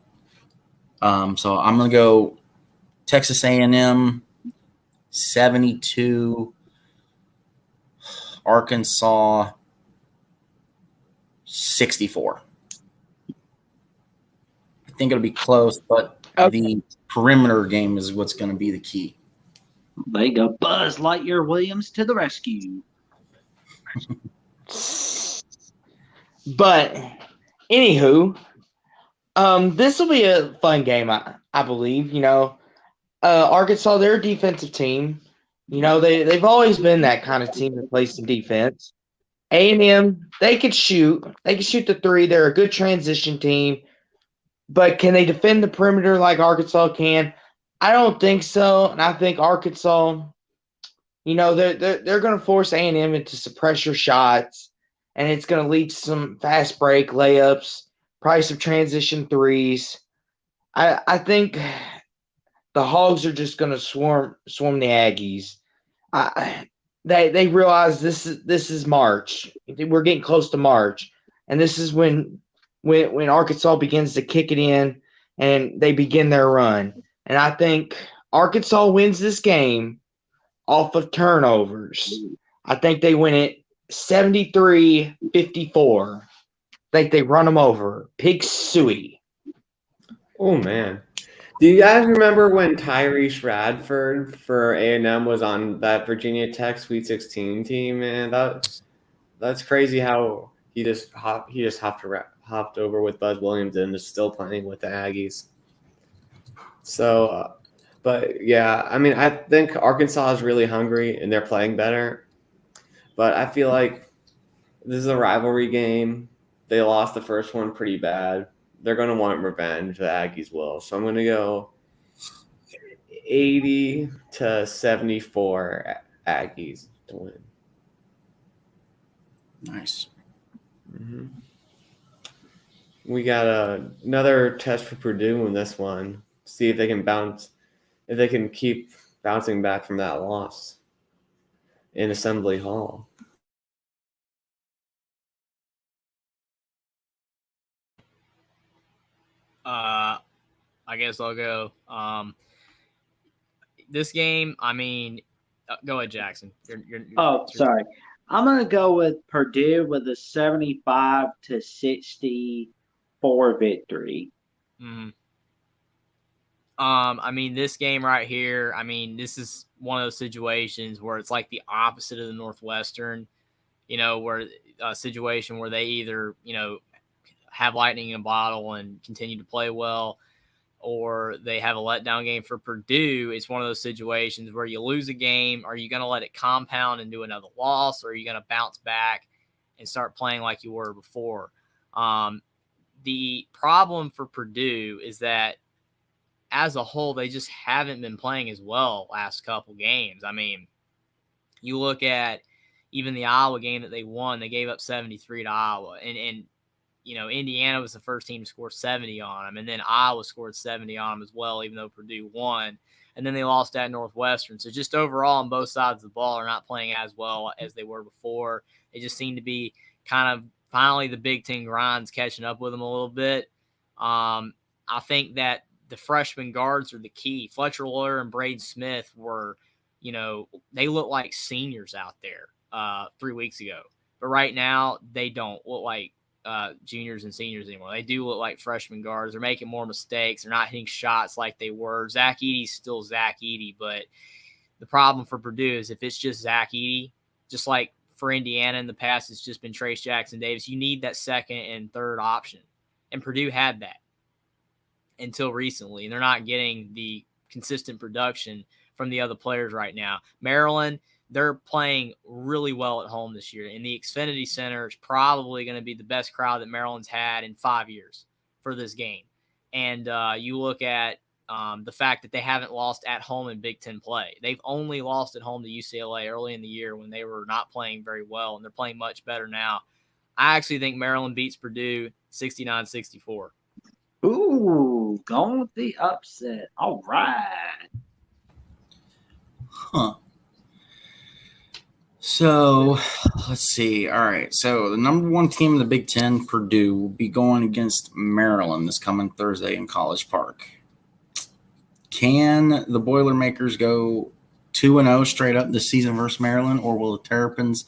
So I'm going to go Texas A&M 72, Arkansas 64. I think it'll be close, but the perimeter game is what's going to be the key. There you go. Buzz Lightyear Williams to the rescue. But anywho, this will be a fun game, I believe. Arkansas, they're a defensive team. They've always been that kind of team that plays some defense. A&M, they could shoot. They can shoot the 3. They're a good transition team. But can they defend the perimeter like Arkansas can? I don't think so. And I think Arkansas, they're going to force A&M into some pressure shots, and it's going to lead to some fast break layups, probably some transition 3s. I think the Hogs are just going to swarm the Aggies. They realize this is March. We're getting close to March, and this is when Arkansas begins to kick it in and they begin their run. And I think Arkansas wins this game off of turnovers. I think they win it 73-54. I think they run them over. Pig suey. Oh man. Do you guys remember when Tyrese Radford for A&M was on that Virginia Tech Sweet 16 team? Man, that's crazy how he just hopped over with Buzz Williams and is still playing with the Aggies. So, but yeah, I mean, I think Arkansas is really hungry and they're playing better. But I feel like this is a rivalry game. They lost the first one pretty bad. They're going to want revenge. The Aggies will. So I'm going to go 80-74 Aggies to win. Nice. Mm-hmm. We got another test for Purdue in this one. See if they can keep bouncing back from that loss in Assembly Hall. I guess I'll go. This game, I mean, go ahead, Jackson. Sorry. I'm going to go with Purdue with a 75-64 victory. Mm-hmm. I mean, this game right here, I mean, this is one of those situations where it's like the opposite of the Northwestern, where a situation where they either, have lightning in a bottle and continue to play well, or they have a letdown game. For Purdue, it's one of those situations where you lose a game. Are you going to let it compound and do another loss, or are you going to bounce back and start playing like you were before? The problem for Purdue is that as a whole, they just haven't been playing as well last couple games. I mean, you look at even the Iowa game that they won, they gave up 73 to Iowa. And Indiana was the first team to score 70 on them. And then Iowa scored 70 on them as well, even though Purdue won. And then they lost at Northwestern. So just overall on both sides of the ball are not playing as well as they were before. They just seem to be kind of finally the Big Ten grind's catching up with them a little bit. I think that the freshman guards are the key. Fletcher Lawyer and Braden Smith were, they look like seniors out there 3 weeks ago. But right now, they don't look like juniors and seniors anymore. They do look like freshman guards. They're making more mistakes. They're not hitting shots like they were. Zach Edey's still Zach Edey, but the problem for Purdue is if it's just Zach Edey, just like for Indiana in the past, it's just been Trace Jackson Davis. You need that second and third option. And Purdue had that until recently, and they're not getting the consistent production from the other players right now. Maryland, they're playing really well at home this year, and the Xfinity Center is probably going to be the best crowd that Maryland's had in 5 years for this game. And you look at the fact that they haven't lost at home in Big Ten play. They've only lost at home to UCLA early in the year when they were not playing very well, and they're playing much better now. I actually think Maryland beats Purdue 69-64. Ooh, going with the upset. All right. Huh. So, let's see. All right. So, the number one team in the Big Ten, Purdue, will be going against Maryland this coming Thursday in College Park. Can the Boilermakers go 2-0 straight up this season versus Maryland, or will the Terrapins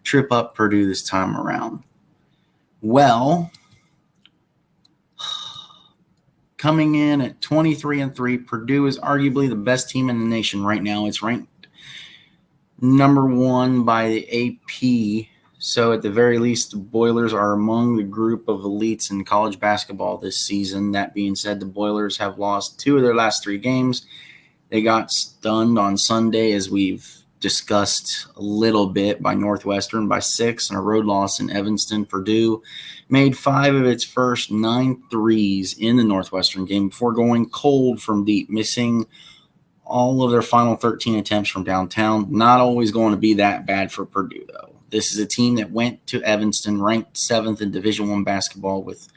trip up Purdue this time around? Well, coming in at 23-3, Purdue is arguably the best team in the nation right now. It's ranked number one by the AP. So at the very least, the Boilers are among the group of elites in college basketball this season. That being said, the Boilers have lost 2 of their last 3 games. They got stunned on Sunday, as we've discussed a little bit, by Northwestern by 6 and a road loss in Evanston. Purdue made 5 of its first 9 threes in the Northwestern game before going cold from deep, missing all of their final 13 attempts from downtown. Not always going to be that bad for Purdue, though. This is a team that went to Evanston54th in Division I basketball with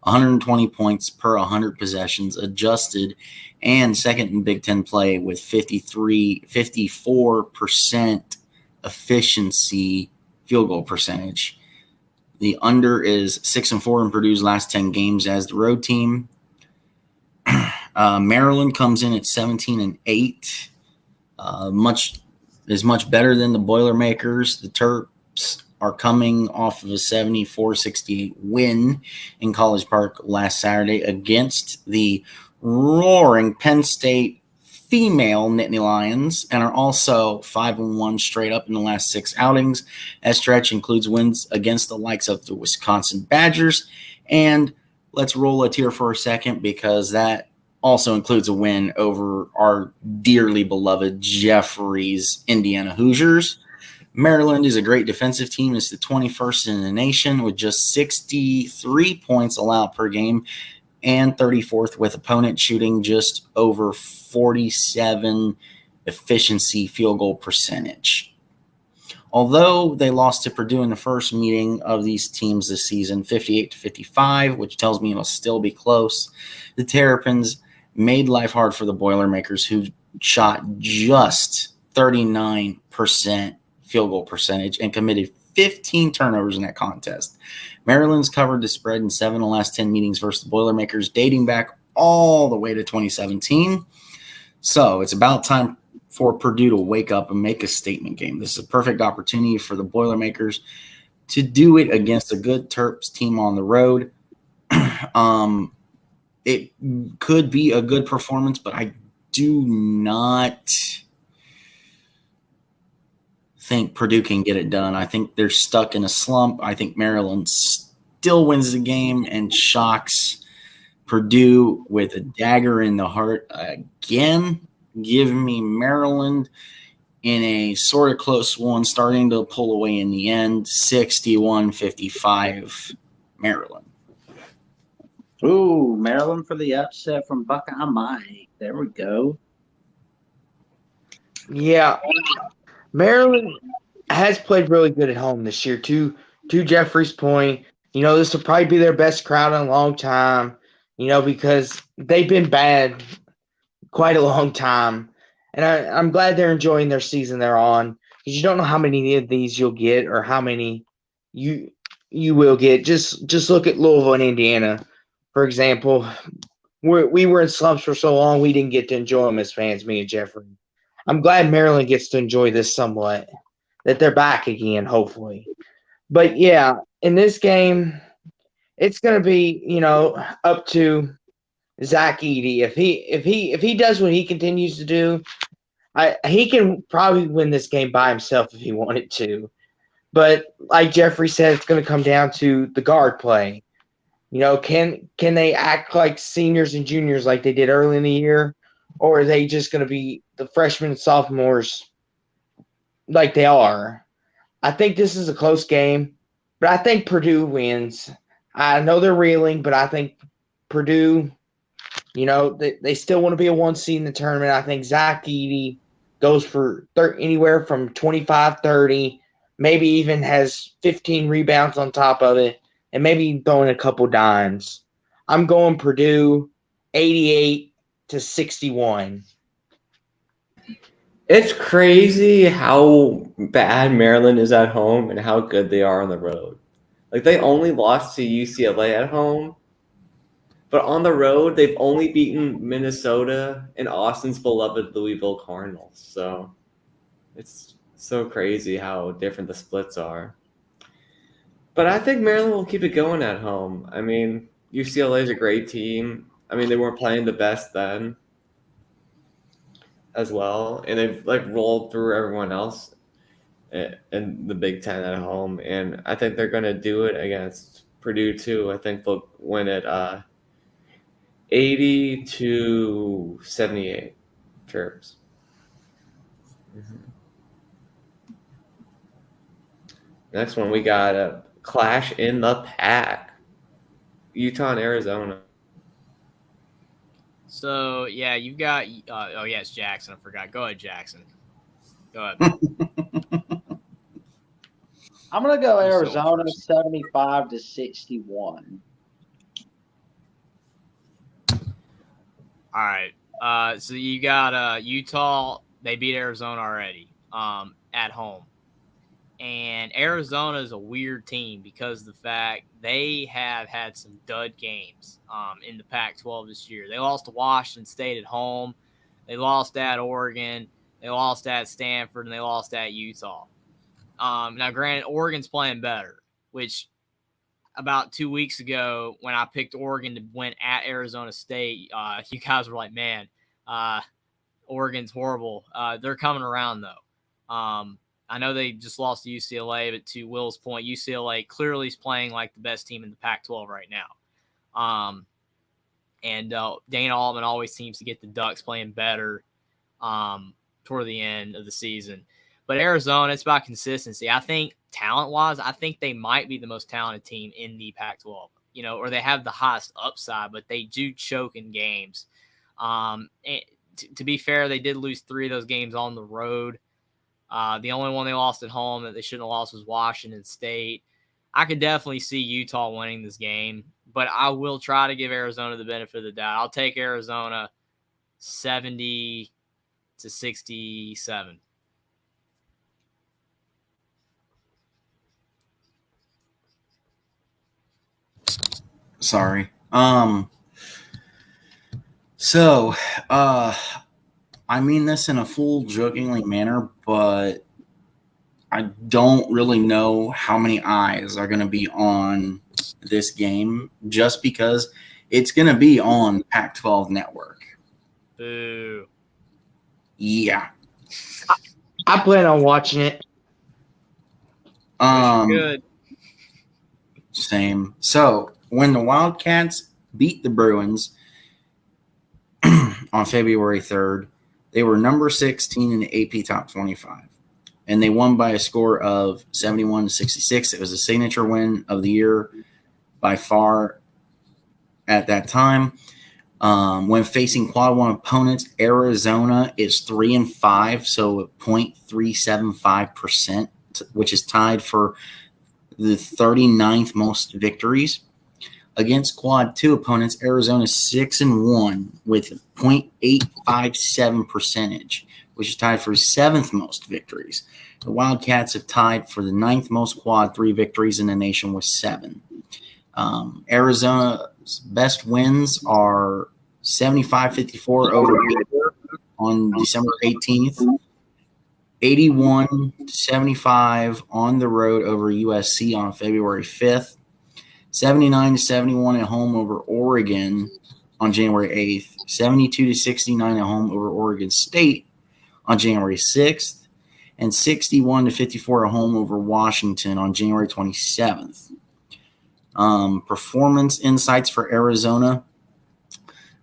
120 points per 100 possessions, adjusted, and second in Big Ten play with 54% efficiency field goal percentage. The under is 6-4 in Purdue's last 10 games as the road team. Maryland comes in at 17-8. Much better than the Boilermakers. The Terps are coming off of a 74-68 win in College Park last Saturday against the roaring Penn State female Nittany Lions, and are also 5-1 straight up in the last 6 outings. That stretch includes wins against the likes of the Wisconsin Badgers. And let's roll a tear for a second, because that also includes a win over our dearly beloved Jeffries Indiana Hoosiers. Maryland is a great defensive team. It's the 21st in the nation with just 63 points allowed per game, and 34th with opponent shooting just over 47 efficiency field goal percentage. Although they lost to Purdue in the first meeting of these teams this season, 58-55, which tells me it'll still be close, the Terrapins made life hard for the Boilermakers, who shot just 39% field goal percentage and committed 15 turnovers in that contest. Maryland's covered the spread in 7 of the last 10 meetings versus the Boilermakers, dating back all the way to 2017. So it's about time for Purdue to wake up and make a statement game. This is a perfect opportunity for the Boilermakers to do it against a good Terps team on the road. It could be a good performance, but I do not think Purdue can get it done. I think they're stuck in a slump. I think Maryland still wins the game and shocks Purdue with a dagger in the heart again. Give me Maryland in a sort of close one, starting to pull away in the end, 61-55 Maryland. Ooh, Maryland for the upset from Buckeye Mike. There we go. Yeah. Maryland has played really good at home this year. To Jeffrey's point, this will probably be their best crowd in a long time, because they've been bad quite a long time. And I'm glad they're enjoying their season they're on, because you don't know how many of these you'll get or how many you will get. Just look at Louisville and Indiana, for example. We were in slumps for so long we didn't get to enjoy them as fans, me and Jeffrey. I'm glad Maryland gets to enjoy this somewhat, that they're back again, hopefully. But yeah, in this game, it's going to be, up to Zach Edey. If he does what he continues to do, he can probably win this game by himself if he wanted to. But like Jeffrey said, it's going to come down to the guard play. Can they act like seniors and juniors like they did early in the year, or are they just going to be the freshmen and sophomores like they are? I think this is a close game, but I think Purdue wins. I know they're reeling, but I think Purdue, they still want to be a 1 seed in the tournament. I think Zach Edey goes for anywhere from 25, 30, maybe even has 15 rebounds on top of it, and maybe throwing a couple dimes. I'm going Purdue 88-61. It's crazy how bad Maryland is at home and how good they are on the road. Like, they only lost to UCLA at home, but on the road, they've only beaten Minnesota and Austin's beloved Louisville Cardinals. So it's so crazy how different the splits are. But I think Maryland will keep it going at home. I mean, UCLA is a great team. I mean, they weren't playing the best then as well, and they've rolled through everyone else in the Big Ten at home, and I think they're going to do it against Purdue too. I think they'll win it 80-78 Terps. Mm-hmm. Next one, we got a clash in the pack, Utah and Arizona. So, yeah, you've got it's Jackson. I forgot. Go ahead, Jackson. Go ahead. I'm going to go Arizona 75-61. All right. So you got Utah. They beat Arizona already at home. And Arizona is a weird team because of the fact they have had some dud games in the Pac-12 this year. They lost to Washington State at home. They lost at Oregon. They lost at Stanford, and they lost at Utah. Now, granted, Oregon's playing better, which about 2 weeks ago when I picked Oregon to win at Arizona State, you guys were like, man, Oregon's horrible. They're coming around, though. I know they just lost to UCLA, but to Will's point, UCLA clearly is playing like the best team in the Pac-12 right now. And Dana Altman always seems to get the Ducks playing better toward the end of the season. But Arizona, it's about consistency. I think talent-wise, I think they might be the most talented team in the Pac-12, or they have the highest upside, but they do choke in games. To be fair, they did lose 3 of those games on the road. The only one they lost at home that they shouldn't have lost was Washington State. I could definitely see Utah winning this game, but I will try to give Arizona the benefit of the doubt. I'll take Arizona 70-67. Sorry. So, I mean this in a full jokingly manner, but I don't really know how many eyes are going to be on this game just because it's going to be on Pac-12 Network. Boo. Yeah. I plan on watching it. Good. Same. So, when the Wildcats beat the Bruins on February 3rd, they were number 16 in the AP Top 25. And they won by a score of 71-66. It was a signature win of the year by far at that time. When facing quad one opponents, Arizona is 3-5, so 0.375%, which is tied for the 39th most victories. Against quad two opponents, Arizona is 6-1 with 0.857 percentage, which is tied for 7th most victories. The Wildcats have tied for the 9th most quad 3 victories in the nation with 7. Arizona's best wins are 75-54 over Baylor on December 18th, 81-75 on the road over USC on February 5th, 79-71 at home over Oregon on January 8th, 72-69 at home over Oregon State on January 6th, and 61-54 at home over Washington on January 27th. Performance insights for Arizona.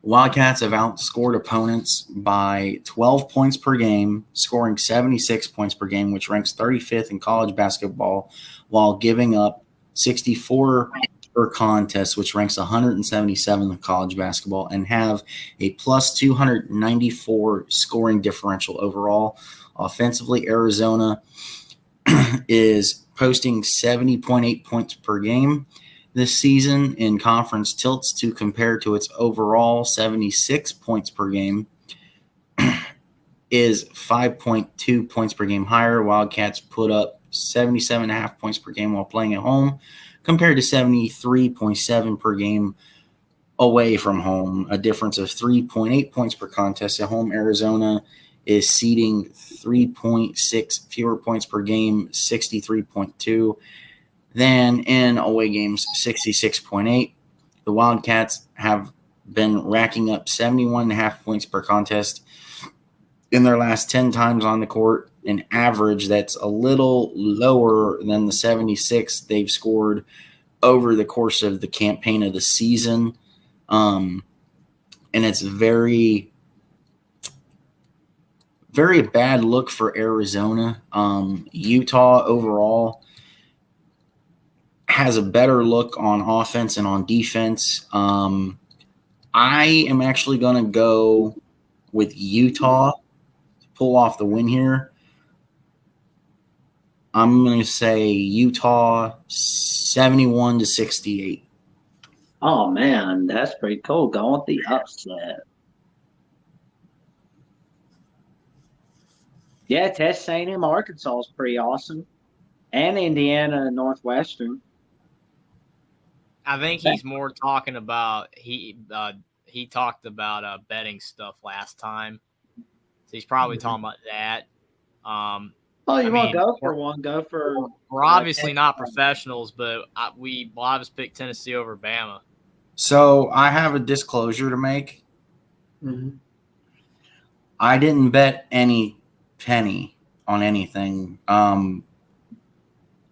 Wildcats have outscored opponents by 12 points per game, scoring 76 points per game, which ranks 35th in college basketball, while giving up 64 per contest, which ranks 177 in college basketball, and have a plus 294 scoring differential overall. Offensively, Arizona is posting 70.8 points per game this season in conference tilts to compare to its overall 76 points per game is 5.2 points per game higher. Wildcats put up 77.5 points per game while playing at home compared to 73.7 per game away from home, a difference of 3.8 points per contest. At home, Arizona is ceding 3.6 fewer points per game, 63.2, than in away games, 66.8. The Wildcats have been racking up 71.5 points per contest in their last 10 times on the court, an average that's a little lower than the 76 they've scored over the course of the campaign of the season. And it's very, very bad look for Arizona. Utah overall has a better look on offense and on defense. I am actually going to go with Utah to pull off the win here. I'm going to say Utah 71-68. Oh man, that's pretty cool. Going with the upset. Yeah, Texas A&M Arkansas is pretty awesome. And Indiana and Northwestern. I think he's more talking about he talked about betting stuff last time, so he's probably talking about that. Oh, you want to go for one? Go for. We're obviously not professionals, but I just picked Tennessee over Bama. So I have a disclosure to make. Mm-hmm. I didn't bet any penny on anything.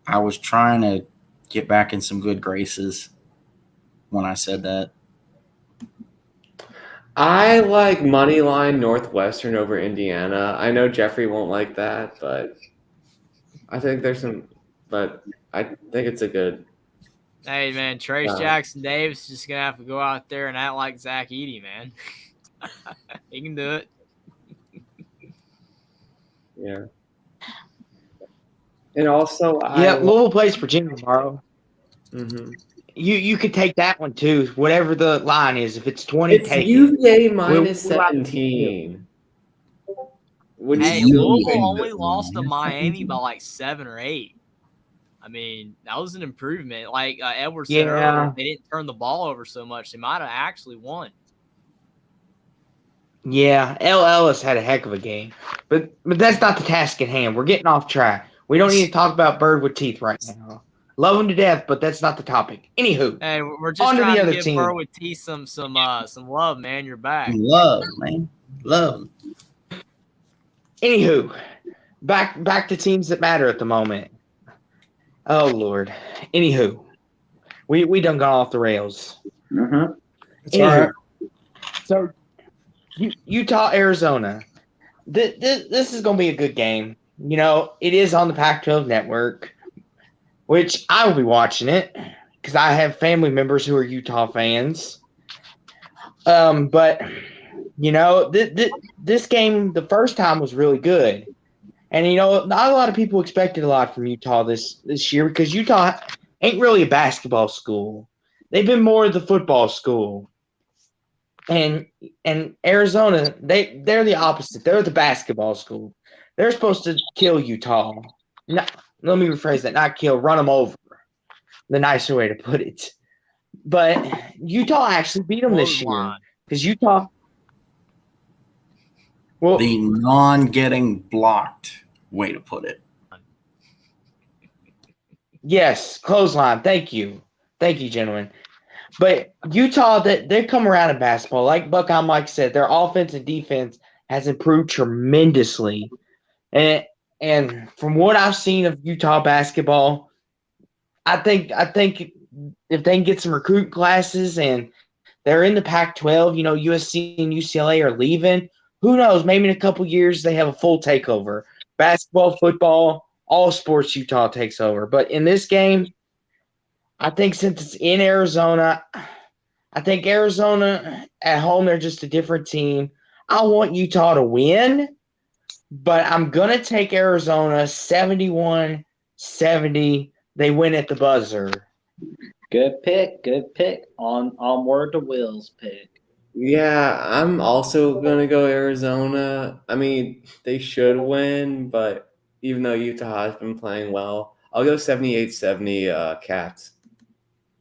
I was trying to get back in some good graces when I said that. I like moneyline Northwestern over Indiana. I know Jeffrey won't like that, but I think there's some. But I think it's a good. Hey man, Trace Jackson Davis is just gonna have to go out there and act like Zach Edey, man. He can do it. Yeah. And also, Louisville plays Virginia tomorrow. Mm-hmm. You could take that one too, whatever the line is. If it's 20, It's take UVA it. minus 17. Hey, Louisville only lost to Miami by like 7 or 8. I mean, that was an improvement. Like Edwards said earlier, they didn't turn the ball over so much. They might have actually won. Yeah, L. Ellis had a heck of a game. But that's not the task at hand. We're getting off track. We don't need to talk about Bird with teeth right now. Love him to death, but that's not the topic. Anywho, hey, we're just trying to give Bird with teeth some love, man. You're back. Love, man. Love. Anywho, back to teams that matter at the moment. Oh Lord. Anywho, we done gone off the rails. Mm-hmm. It's all right. So Utah, Arizona. This is going to be a good game. You know, it is on the Pac-12 network, which I will be watching it because I have family members who are Utah fans. But, you know, this game, the first time was really good. And, you know, not a lot of people expected a lot from Utah this year because Utah ain't really a basketball school. They've been more of the football school. And Arizona, they're the opposite. They're the basketball school. They're supposed to kill Utah. Let me rephrase that. Not kill, run them over. The nicer way to put it. But Utah actually beat them this year. Because Utah... Well, the non-getting blocked way to put it. Yes, clothesline. Thank you. Thank you, gentlemen. But Utah, they come around in basketball. Like Buckeye Mike said, their offense and defense has improved tremendously. And from what I've seen of Utah basketball, I think if they can get some recruit classes and they're in the Pac-12, you know, USC and UCLA are leaving. Who knows? Maybe in a couple years they have a full takeover. Basketball, football, all sports Utah takes over. But in this game, I think since it's in Arizona, I think Arizona at home, they're just a different team. I want Utah to win, but I'm going to take Arizona 71-70. They win at the buzzer. Good pick. Good pick. Onward to Will's pick. Yeah, I'm also going to go Arizona. I mean, they should win, but even though Utah has been playing well, I'll go 78-70 Cats.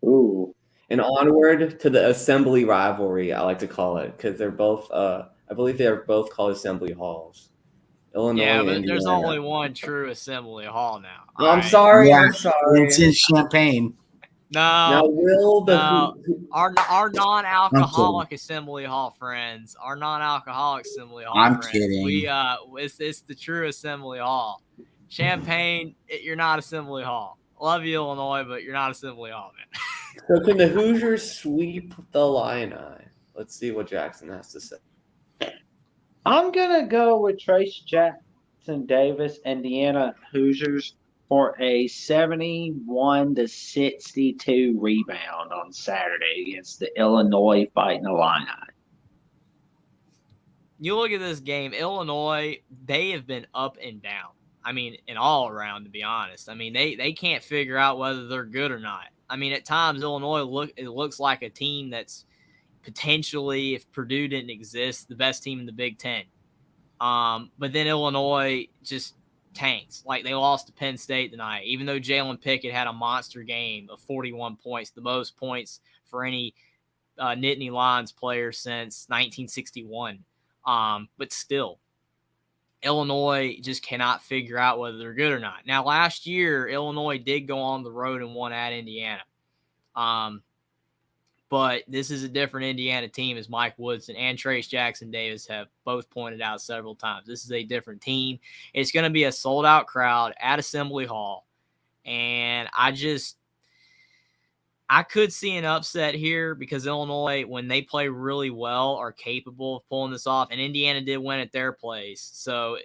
Ooh. And onward to the assembly rivalry, I like to call it, because they're both, I believe they are both called assembly halls. Illinois, yeah, but Indiana. There's only one true assembly hall now. No, I'm sorry. Yeah, I'm sorry. It's in Champaign. Now, will our non-alcoholic assembly hall friends, our non-alcoholic assembly hall I'm friends, kidding. It's the true assembly hall. Champaign, you're not assembly hall. Love you, Illinois, but you're not assembly hall, man. So can the Hoosiers sweep the Illini? Let's see what Jackson has to say. I'm gonna go with Trace Jackson Davis, Indiana Hoosiers, for a 71-62 rebound on Saturday against the Illinois Fighting Illini. You look at this game, Illinois, they have been up and down. I mean, and all around, to be honest. I mean, they can't figure out whether they're good or not. I mean, at times, Illinois looks like a team that's potentially, if Purdue didn't exist, the best team in the Big Ten. But then Illinois just tanked. Like they lost to Penn State tonight, even though Jalen Pickett had a monster game of 41 points, the most points for any Nittany Lions player since 1961. But still, Illinois just cannot figure out whether they're good or not. Now, last year, Illinois did go on the road and won at Indiana. But this is a different Indiana team, as Mike Woodson and Trace Jackson Davis have both pointed out several times. This is a different team. It's going to be a sold-out crowd at Assembly Hall. And I could see an upset here because Illinois, when they play really well, are capable of pulling this off. And Indiana did win at their place. So,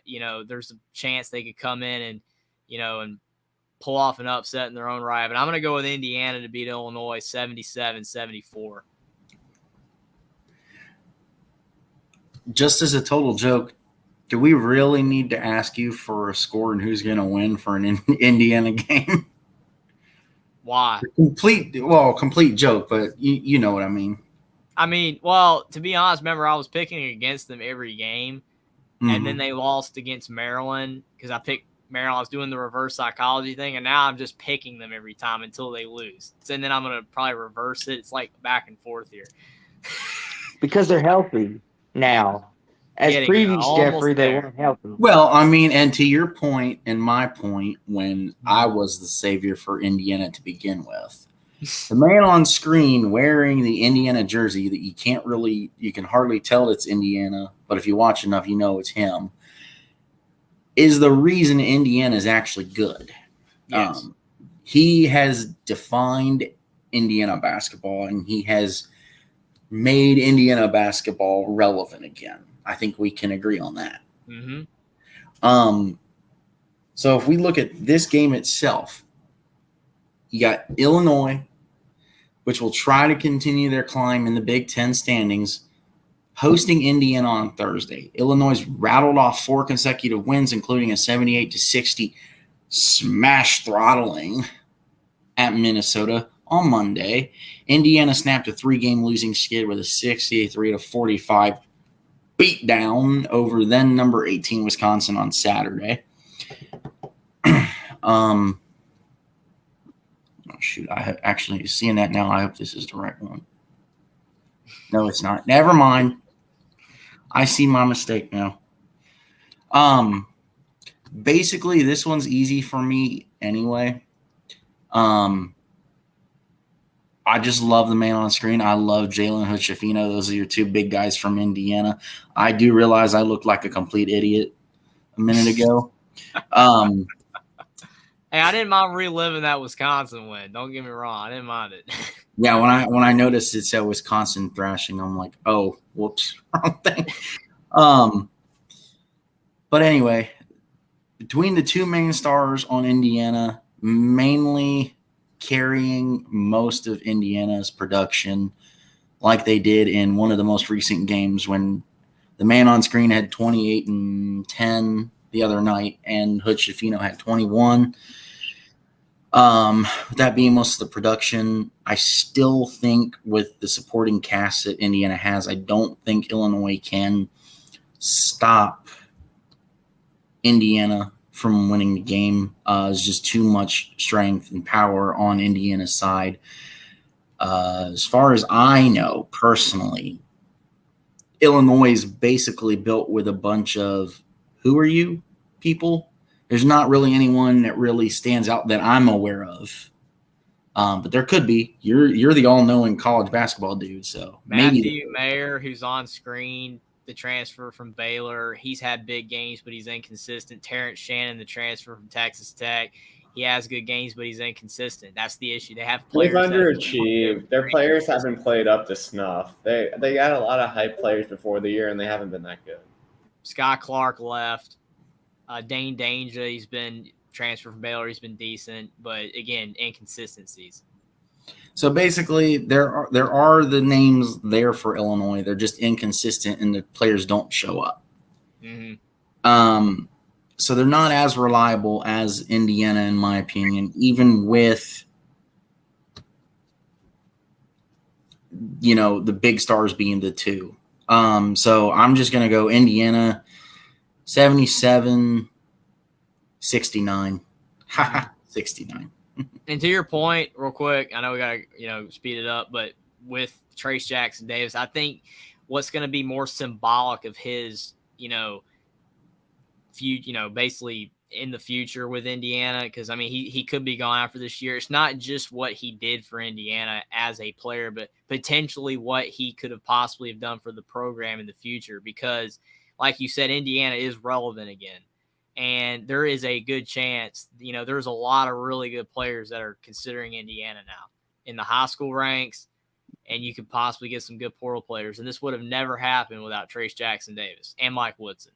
there's a chance they could come in and, and pull off an upset in their own right. But I'm going to go with Indiana to beat Illinois 77-74. Just as a total joke, do we really need to ask you for a score and who's going to win for an Indiana game? Why? Complete joke, but you know what I mean. I mean, well, to be honest, remember I was picking against them every game, and then they lost against Maryland because I picked Maryland. I was doing the reverse psychology thing, and now I'm just picking them every time until they lose. So, and then I'm going to probably reverse it. It's like back and forth here. Because they're healthy now. As previous, Jeffrey, they weren't healthy. Well, I mean, and to your point and my point, when I was the savior for Indiana to begin with, the man on screen wearing the Indiana jersey that you can hardly tell it's Indiana, but if you watch enough, you know it's him, is the reason Indiana is actually good. Yes. He has defined Indiana basketball, and he has made Indiana basketball relevant again. I think we can agree on that. Mm-hmm. So if we look at this game itself, you got Illinois, which will try to continue their climb in the Big Ten standings, hosting Indiana on Thursday. Illinois rattled off 4 consecutive wins, including a 78-60 smash throttling at Minnesota on Monday. Indiana snapped a 3-game losing skid with a 63-45 beat down over then number 18 Wisconsin on Saturday. Shoot, I have actually seeing that now. I hope this is the right one. No, it's not. Never mind. I see my mistake now. Basically, this one's easy for me anyway. I just love the man on screen. I love Jalen Hood-Schifino. Those are your 2 big guys from Indiana. I do realize I looked like a complete idiot a minute ago. Hey, I didn't mind reliving that Wisconsin win. Don't get me wrong. I didn't mind it. Yeah, when I noticed it said Wisconsin thrashing, I'm like, oh, whoops, wrong thing. But anyway, between the 2 main stars on Indiana, mainly carrying most of Indiana's production like they did in one of the most recent games when the man on screen had 28 and 10 the other night and Hood-Schifino had 21. That being most of the production, I still think with the supporting cast that Indiana has, I don't think Illinois can stop Indiana from winning the game. It's just too much strength and power on Indiana's side. As far as I know personally, Illinois is basically built with a bunch of who are you people. There's not really anyone that really stands out that I'm aware of. But there could be. You're the all-knowing college basketball dude, so Matthew Mayer, who's on screen, the transfer from Baylor. He's had big games, but he's inconsistent. Terrence Shannon, the transfer from Texas Tech. He has good games, but he's inconsistent. That's the issue. They have players. They've underachieved. Their players haven't played up to snuff. They got a lot of hype players before the year, and they haven't been that good. Sky Clark left. Dane Danger, he's been transferred from Baylor. He's been decent, but again, inconsistencies. So basically, there are the names there for Illinois. They're just inconsistent, and the players don't show up. Mm-hmm. So they're not as reliable as Indiana, in my opinion, even with the big stars being the 2. So I'm just going to go Indiana 77-64. 69. Ha 69. And to your point, real quick, I know we got to, speed it up, but with Trace Jackson Davis, I think what's going to be more symbolic of his, basically in the future with Indiana, because, I mean, he could be gone after this year. It's not just what he did for Indiana as a player, but potentially what he could have possibly have done for the program in the future, because, like you said, Indiana is relevant again. And there is a good chance, there's a lot of really good players that are considering Indiana now in the high school ranks, and you could possibly get some good portal players. And this would have never happened without Trace Jackson Davis and Mike Woodson.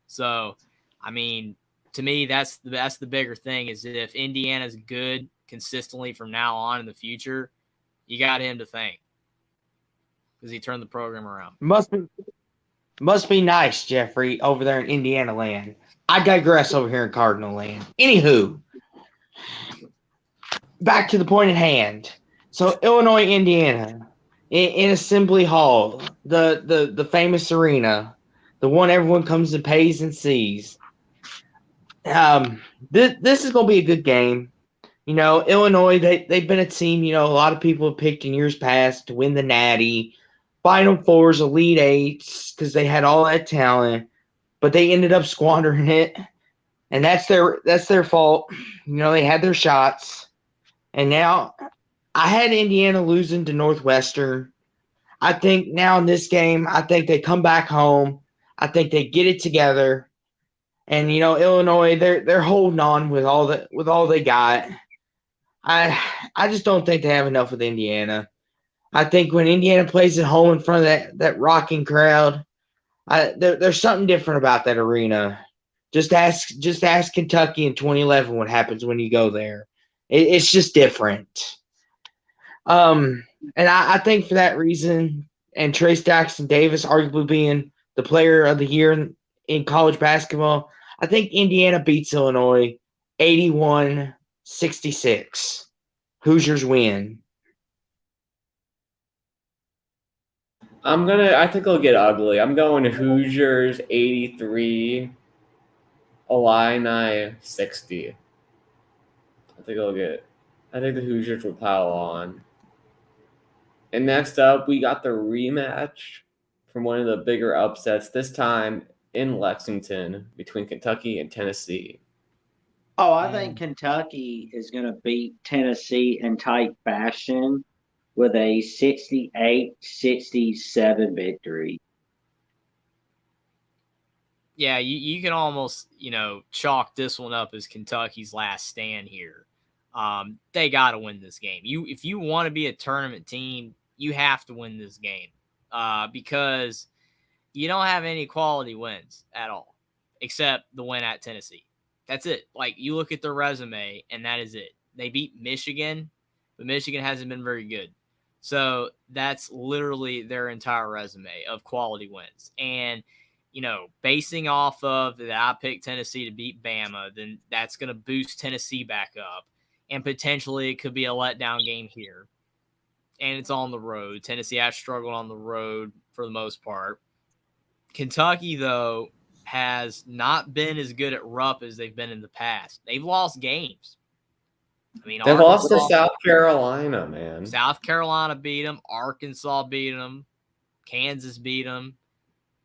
So, I mean, to me, that's the bigger thing, is that if Indiana's good consistently from now on in the future, you got him to thank, because he turned the program around. Must be nice, Jeffrey, over there in Indiana land. I digress over here in Cardinal land. Anywho, back to the point at hand. So Illinois, Indiana, in Assembly Hall, the famous arena, the one everyone comes and pays and sees. This is going to be a good game. Illinois, they've been a team, a lot of people have picked in years past to win the Natty, Final Fours, Elite Eights, because they had all that talent, but they ended up squandering it, and that's their fault. They had their shots, and now I had Indiana losing to Northwestern. I think now in this game, I think they come back home. I think they get it together, and Illinois, they're holding on with all they got. I just don't think they have enough with Indiana. I think when Indiana plays at home in front of that rocking crowd, there's something different about that arena. Just ask Kentucky in 2011 what happens when you go there. It's just different. And I think for that reason, and Trace Jackson Davis arguably being the player of the year in college basketball, I think Indiana beats Illinois 81-66. Hoosiers win. I think it'll get ugly. I'm going Hoosiers 83, Illini 60. I think the Hoosiers will pile on. And next up, we got the rematch from one of the bigger upsets, this time in Lexington, between Kentucky and Tennessee. Oh, I think Kentucky is going to beat Tennessee in tight fashion with a 68-67 victory. Yeah, you can almost, chalk this one up as Kentucky's last stand here. They got to win this game. If you want to be a tournament team, you have to win this game, because you don't have any quality wins at all, except the win at Tennessee. That's it. Like, you look at their resume, and that is it. They beat Michigan, but Michigan hasn't been very good. So that's literally their entire resume of quality wins. And, basing off of that, I picked Tennessee to beat Bama, then that's going to boost Tennessee back up. And potentially it could be a letdown game here. And it's on the road. Tennessee has struggled on the road for the most part. Kentucky, though, has not been as good at Rupp as they've been in the past. They've lost games. I mean, they lost to South Carolina, man. South Carolina beat them. Arkansas beat them. Kansas beat them.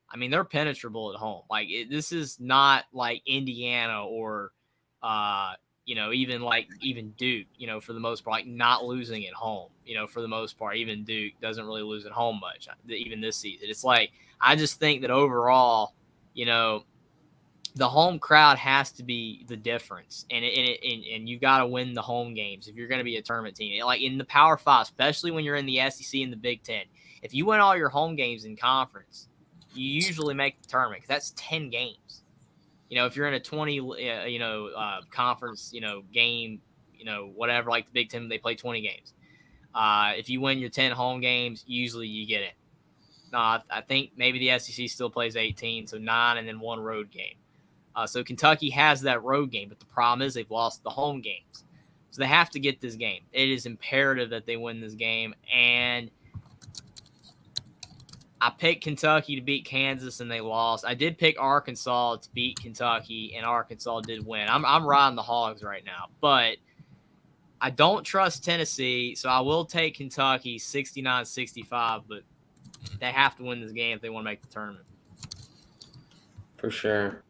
I mean, they're penetrable at home. Like, this is not like Indiana or, even Duke, for the most part, like not losing at home, for the most part. Even Duke doesn't really lose at home much, even this season. It's like, I just think that overall, the home crowd has to be the difference, and you've got to win the home games if you're going to be a tournament team. Like in the Power Five, especially when you're in the SEC and the Big Ten, if you win all your home games in conference, you usually make the tournament, because that's 10 games. If you're in a 20, conference, game, whatever, like the Big Ten, they play 20 games. If you win your 10 home games, usually you get it. No, I think maybe the SEC still plays 18, so 9 and then 1 road game. So Kentucky has that road game, but the problem is they've lost the home games. So they have to get this game. It is imperative that they win this game. And I picked Kentucky to beat Kansas, and they lost. I did pick Arkansas to beat Kentucky, and Arkansas did win. I'm riding the Hogs right now, but I don't trust Tennessee, so I will take Kentucky 69-65, but they have to win this game if they want to make the tournament. For sure.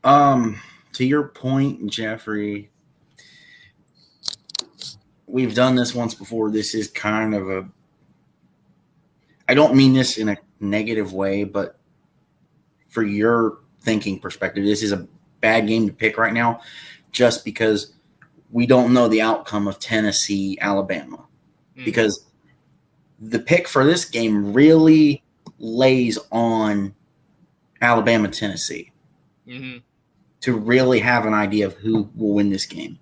To your point, Jeffrey, we've done this once before. This is kind of I don't mean this in a negative way, but for your thinking perspective, this is a bad game to pick right now just because we don't know the outcome of Tennessee, Alabama. Because the pick for this game really lays on Alabama, Tennessee to really have an idea of who will win this game.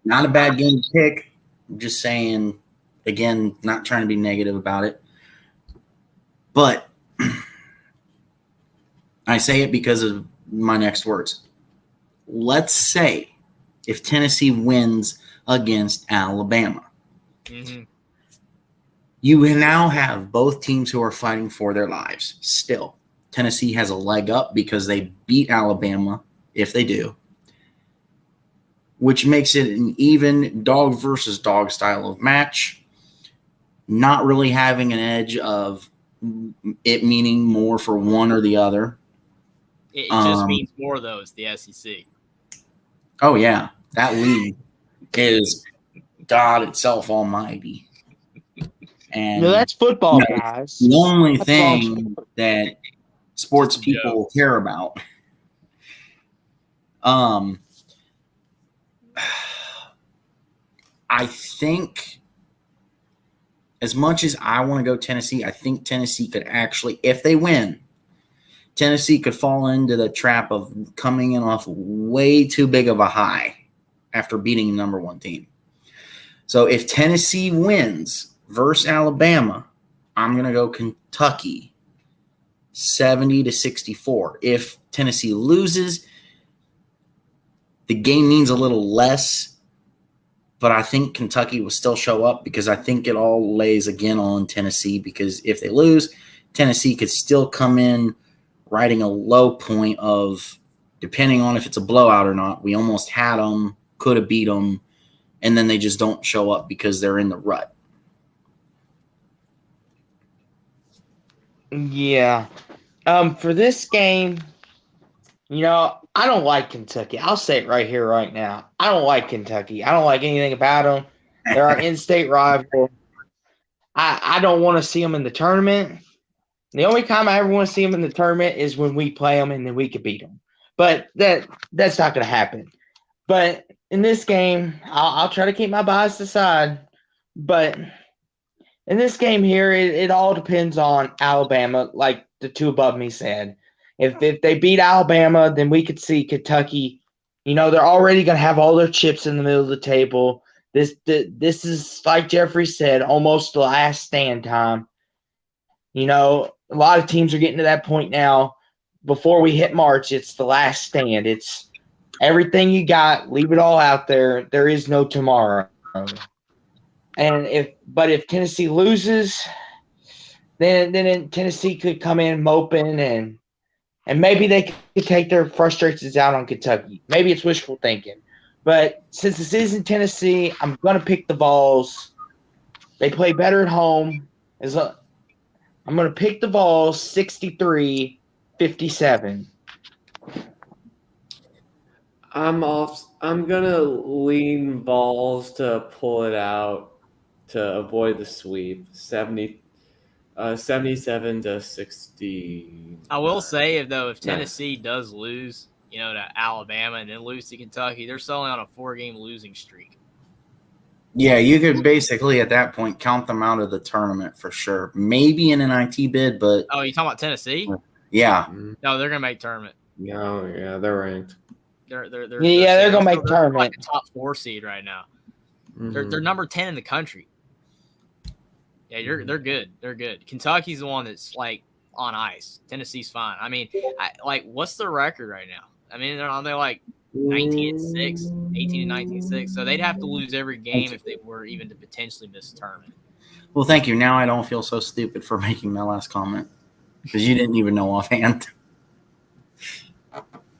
Not a bad game to pick. I'm just saying, again, not trying to be negative about it. But I say it because of my next words. Let's say if Tennessee wins against Alabama, you now have both teams who are fighting for their lives still. Tennessee has a leg up because they beat Alabama, if they do, which makes it an even dog versus dog style of match, not really having an edge of it meaning more for one or the other. It just means more, though. It's the SEC. Oh, yeah. That league is God itself almighty. And No, that's football, guys. The only thing that sports people care about. I think as much as I want to go Tennessee, I think Tennessee could actually, if they win, Tennessee could fall into the trap of coming in off way too big of a high after beating the number one team. So if Tennessee wins versus Alabama, I'm going to go Kentucky 70-64. If Tennessee loses, the game means a little less, but I think Kentucky will still show up because I think it all lays again on Tennessee, because if they lose, Tennessee could still come in riding a low point of, depending on if it's a blowout or not, we almost had them, could have beat them, and then they just don't show up because they're in the rut. Yeah. For this game, I don't like Kentucky. I'll say it right here, right now. I don't like Kentucky. I don't like anything about them. They're our in-state rival. I don't want to see them in the tournament. The only time I ever want to see them in the tournament is when we play them and then we could beat them. But that's not going to happen. But in this game, I'll try to keep my bias aside. But in this game here, it all depends on Alabama, like the two above me said. If they beat Alabama, then we could see Kentucky. They're already going to have all their chips in the middle of the table. This is, like Jeffrey said, almost the last stand time. A lot of teams are getting to that point now. Before we hit March, it's the last stand. It's everything you got, leave it all out there. There is no tomorrow. And if Tennessee loses, then Tennessee could come in moping and maybe they could take their frustrations out on Kentucky. Maybe it's wishful thinking. But since this is in Tennessee, I'm going to pick the Vols. They play better at home. I'm going to pick the Vols 63-57. I'm gonna lean Vols to pull it out to avoid the sweep. 77-60. I will say, if Tennessee does lose, to Alabama and then lose to Kentucky, they're still only on a 4-game losing streak. Yeah, you could basically at that point count them out of the tournament for sure. Maybe an NIT bid, but oh, you talking about Tennessee? Yeah. No, they're gonna make tournament. No, yeah, they're ranked. They're gonna make tournament. Like a top 4 seed right now. They're number 10 in the country. Yeah, they're good. They're good. Kentucky's the one that's like on ice. Tennessee's fine. I mean, what's the record right now? I mean, they're like 19-6, 18-19-6. So they'd have to lose every game if they were even to potentially miss a tournament. Well, thank you. Now I don't feel so stupid for making my last comment because you didn't even know offhand.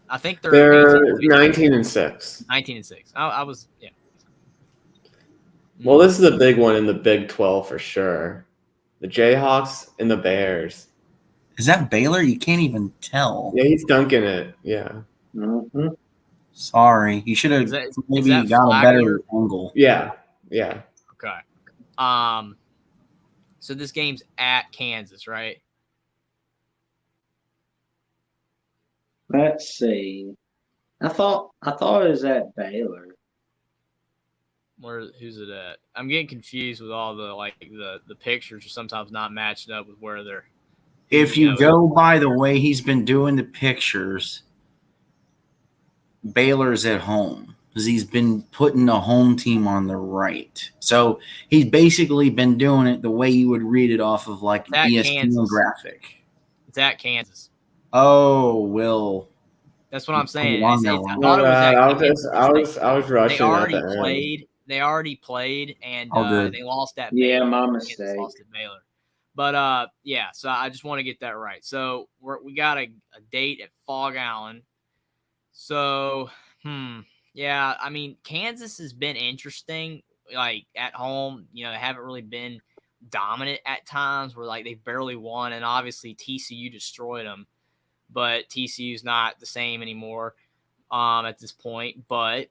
I think They're 19-6. 19-6. I was, yeah. Well, this is a big one in the Big 12 for sure. The Jayhawks and the Bears. Is that Baylor? You can't even tell. Yeah, he's dunking it. Yeah. Mm-hmm. Sorry. You should have maybe got a better angle. Yeah. Yeah. Okay. So this game's at Kansas, right? Let's see. I thought it was at Baylor. Who's it at? I'm getting confused with all the pictures are sometimes not matching up with where they're. If you go by the way he's been doing the pictures, Baylor's at home because he's been putting the home team on the right. So he's basically been doing it the way you would read it off of like an ESPN graphic. It's at Kansas. Oh, Will. That's what I'm saying. I was rushing. They already played, and they lost at Baylor. Yeah, my mistake. Lost at Baylor. But yeah, so I just want to get that right. So we got a date at Fog Allen. So yeah, I mean Kansas has been interesting. Like at home, they haven't really been dominant at times. Where like they barely won, and obviously TCU destroyed them. But TCU's not the same anymore at this point. But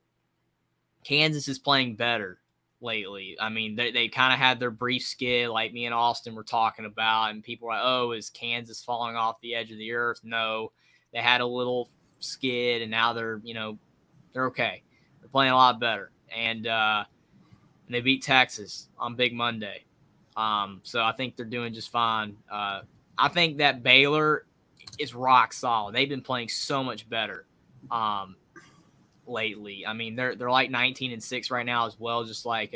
Kansas is playing better lately. I mean, they kind of had their brief skid like me and Austin were talking about, and people were like, oh, is Kansas falling off the edge of the earth? No, they had a little skid, and now they're okay. They're playing a lot better. And they beat Texas on Big Monday. So I think they're doing just fine. I think that Baylor is rock solid. They've been playing so much better lately. I mean, they're like 19-6 right now as well, just like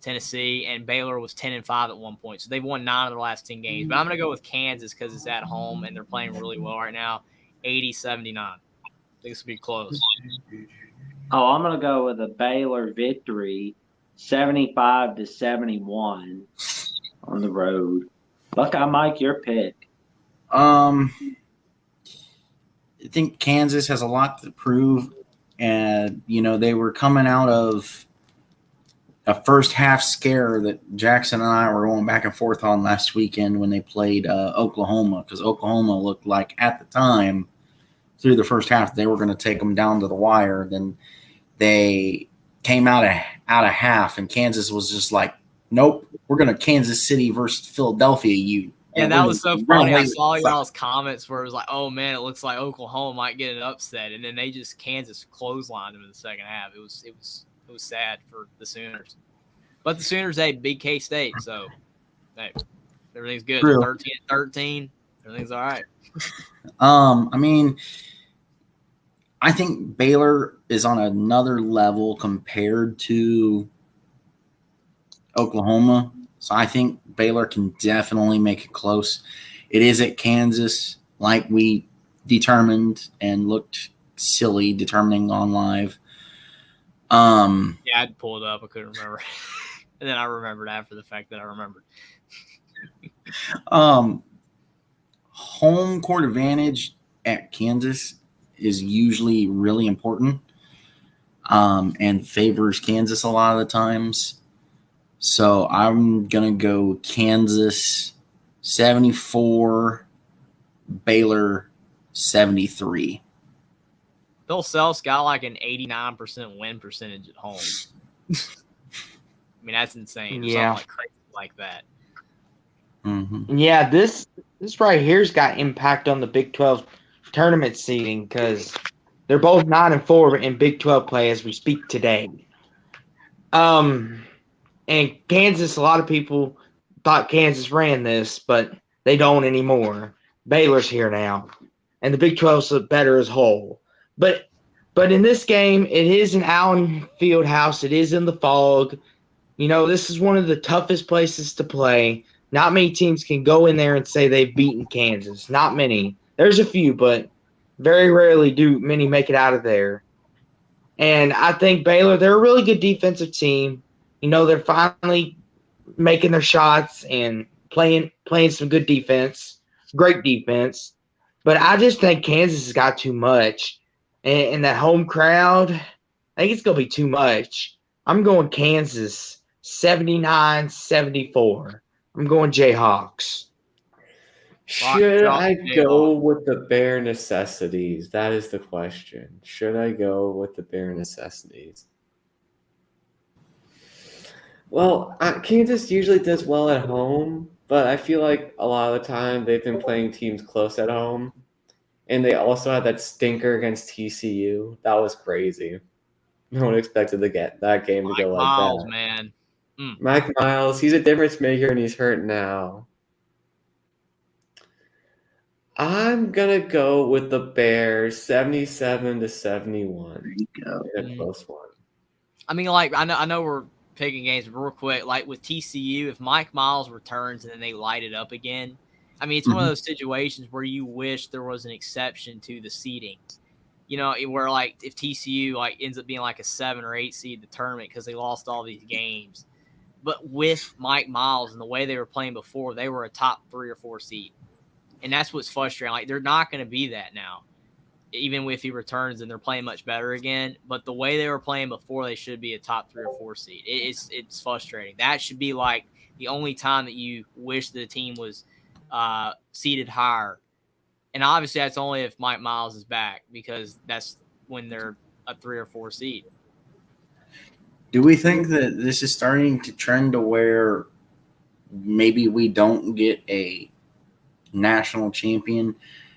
Tennessee, and Baylor was 10-5 at one point. So they've won 9 of their last 10 games. But I'm going to go with Kansas because it's at home and they're playing really well right now. 80-79. I think this will be close. Oh, I'm going to go with a Baylor victory, 75-71 on the road. Buckeye Mike, your pick. I think Kansas has a lot to prove. And, they were coming out of a first half scare that Jackson and I were going back and forth on last weekend when they played Oklahoma, because Oklahoma looked like at the time through the first half they were going to take them down to the wire. Then they came out of half, and Kansas was just like, nope, we're going to Kansas City versus Philadelphia you. Yeah, that was so funny. I saw y'all's comments where it was like, oh, man, it looks like Oklahoma might get an upset. And then Kansas clotheslined them in the second half. It was sad for the Sooners. But the Sooners, beat K-State. So, hey, everything's good. 13-13. Everything's all right. I mean, I think Baylor is on another level compared to Oklahoma. So I think Baylor can definitely make it close. It is at Kansas, like we determined and looked silly determining on live. Yeah, I had to pull it up. I couldn't remember. And then I remembered after the fact that I remembered. Home court advantage at Kansas is usually really important and favors Kansas a lot of the times. So I'm going to go Kansas 74, Baylor 73. Bill Self's got like an 89% win percentage at home. I mean, that's insane. Yeah. Something crazy like that. Mm-hmm. Yeah, this right here's got impact on the Big 12 tournament seeding because they're both 9-4 in Big 12 play as we speak today. And Kansas, a lot of people thought Kansas ran this, but they don't anymore. Baylor's here now, and the Big 12's better as whole. But in this game, it is in Allen Fieldhouse. It is in the fog. This is one of the toughest places to play. Not many teams can go in there and say they've beaten Kansas. Not many. There's a few, but very rarely do many make it out of there. And I think Baylor, they're a really good defensive team. They're finally making their shots and playing some good defense, great defense. But I just think Kansas has got too much. And that home crowd, I think it's going to be too much. I'm going Kansas 79-74. I'm going Jayhawks. Should I go with the bare necessities? That is the question. Should I go with the bare necessities? Well, Kansas usually does well at home, but I feel like a lot of the time they've been playing teams close at home. And they also had that stinker against TCU. That was crazy. No one expected to get that game to go like Miles, that. Man. Mike Miles, he's a difference maker and he's hurt now. I'm gonna go with the Bears, 77-71. There you go. In a close one. I mean, like I know we're picking games real quick. Like with TCU, if Mike Miles returns and then they light it up again, I mean, it's one of those situations where you wish there was an exception to the seeding. You know, where like if TCU like ends up being like a 7 or 8 seed in the tournament because they lost all these games, but with Mike Miles and the way they were playing before, they were a top 3 or 4 seed. And that's what's frustrating. Like, they're not going to be that now, even if he returns and they're playing much better again. But the way they were playing before, they should be a top 3 or 4 seed. It's frustrating. That should be like the only time that you wish the team was seeded higher. And obviously, that's only if Mike Miles is back, because that's when they're a 3 or 4 seed. Do we think that this is starting to trend to where maybe we don't get a national champion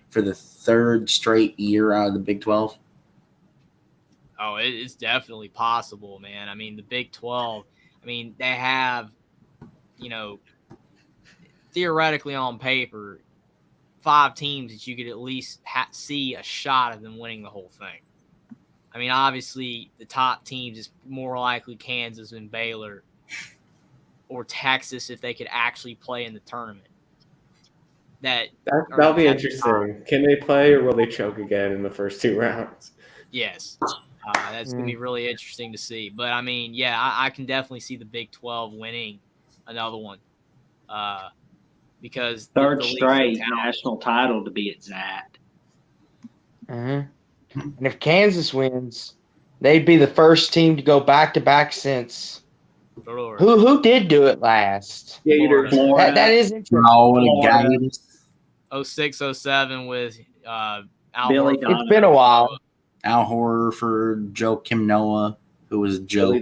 for the 3rd straight year out of the Big 12? Oh, it's definitely possible, man. I mean, the Big 12, I mean, they have, you know, theoretically on paper, 5 teams that you could at least see a shot of them winning the whole thing. I mean, obviously, the top teams is more likely Kansas and Baylor or Texas if they could actually play in the tournament. That'll be interesting. Can they play or will they choke again in the first 2 rounds? Yes. That's going to be really interesting to see. But, I mean, yeah, I can definitely see the Big 12 winning another one because 3rd straight national title to be exact. And if Kansas wins, they'd be the first team to go back-to-back since who did do it last? Gators. That is interesting. Oh, Gators. 06-07 with Al Billy Horford. Donovan. It's been a while. Al Horford, Joe Kim Noah, who was Joe.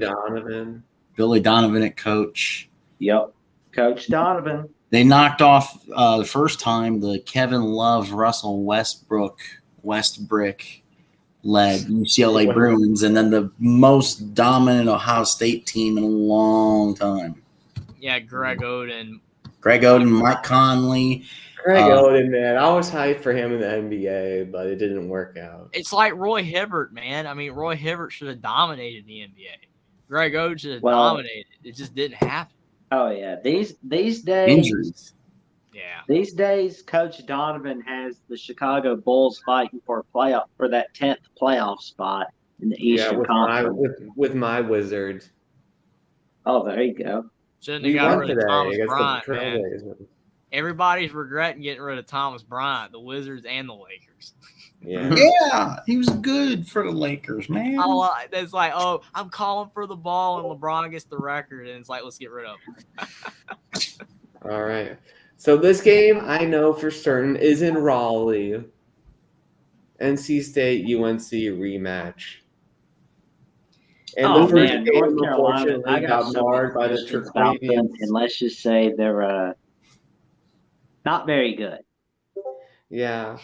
Billy Donovan at coach. Yep. Coach Donovan. They knocked off the first time the Kevin Love, Russell Westbrook led UCLA Bruins, and then the most dominant Ohio State team in a long time. Yeah, Greg Oden, Mike Conley. Greg Oden, man. I was hyped for him in the NBA, but it didn't work out. It's like Roy Hibbert, man. I mean, Roy Hibbert should have dominated the NBA. Greg Oden should have dominated. It just didn't happen. Oh, yeah. These days, Injuries. Yeah. These days, Coach Donovan has the Chicago Bulls fighting for that 10th playoff spot in the Eastern Conference. With my Wizards. Oh, there you go. Shouldn't have got rid of Thomas Bryant, man. Everybody's regretting getting rid of Thomas Bryant, the Wizards and the Lakers. Yeah, he was good for the Lakers, man. It's like, oh, I'm calling for the ball, and LeBron gets the record, and it's like, let's get rid of him. All right. So this game, I know for certain, is in Raleigh. NC State UNC rematch. And the first game, unfortunately, got marred by the Turquoians. And let's just say they're not very good. Yeah.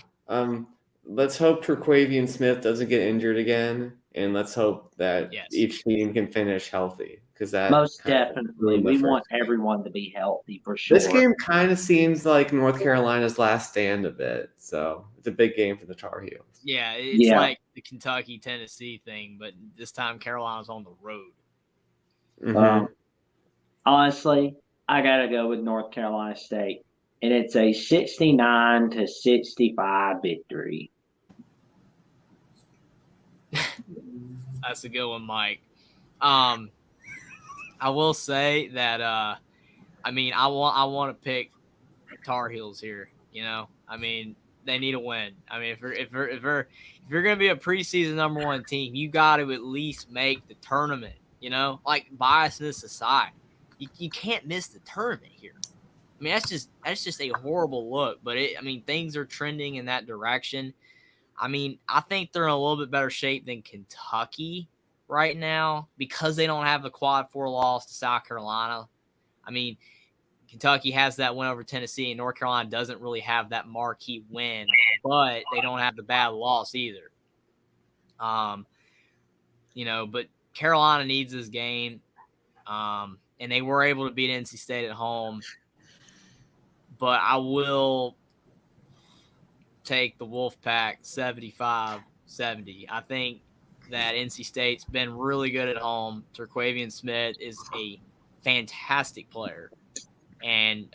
Let's hope Turquavian Smith doesn't get injured again, and let's hope that each team can finish healthy. That most definitely, we want everyone to be healthy for sure. This game kind of seems like North Carolina's last stand a bit, so it's a big game for the Tar Heels. Yeah, it's like the Kentucky-Tennessee thing, but this time Carolina's on the road. Mm-hmm. Honestly, I gotta go with North Carolina State, and it's a 69-65 victory. That's a good one, Mike. I will say that I mean, I want to pick Tar Heels here. I mean, they need a win. I mean, if you're gonna be a preseason #1 team, you got to at least make the tournament. Like biasness aside, you can't miss the tournament here. I mean, that's just a horrible look. But things are trending in that direction. I mean, I think they're in a little bit better shape than Kentucky right now because they don't have the quad 4 loss to South Carolina. I mean, Kentucky has that win over Tennessee, and North Carolina doesn't really have that marquee win, but they don't have the bad loss either. But Carolina needs this game, and they were able to beat NC State at home. But I will take the Wolfpack 75-70. I think that NC State's been really good at home. Terquavian Smith is a fantastic player. And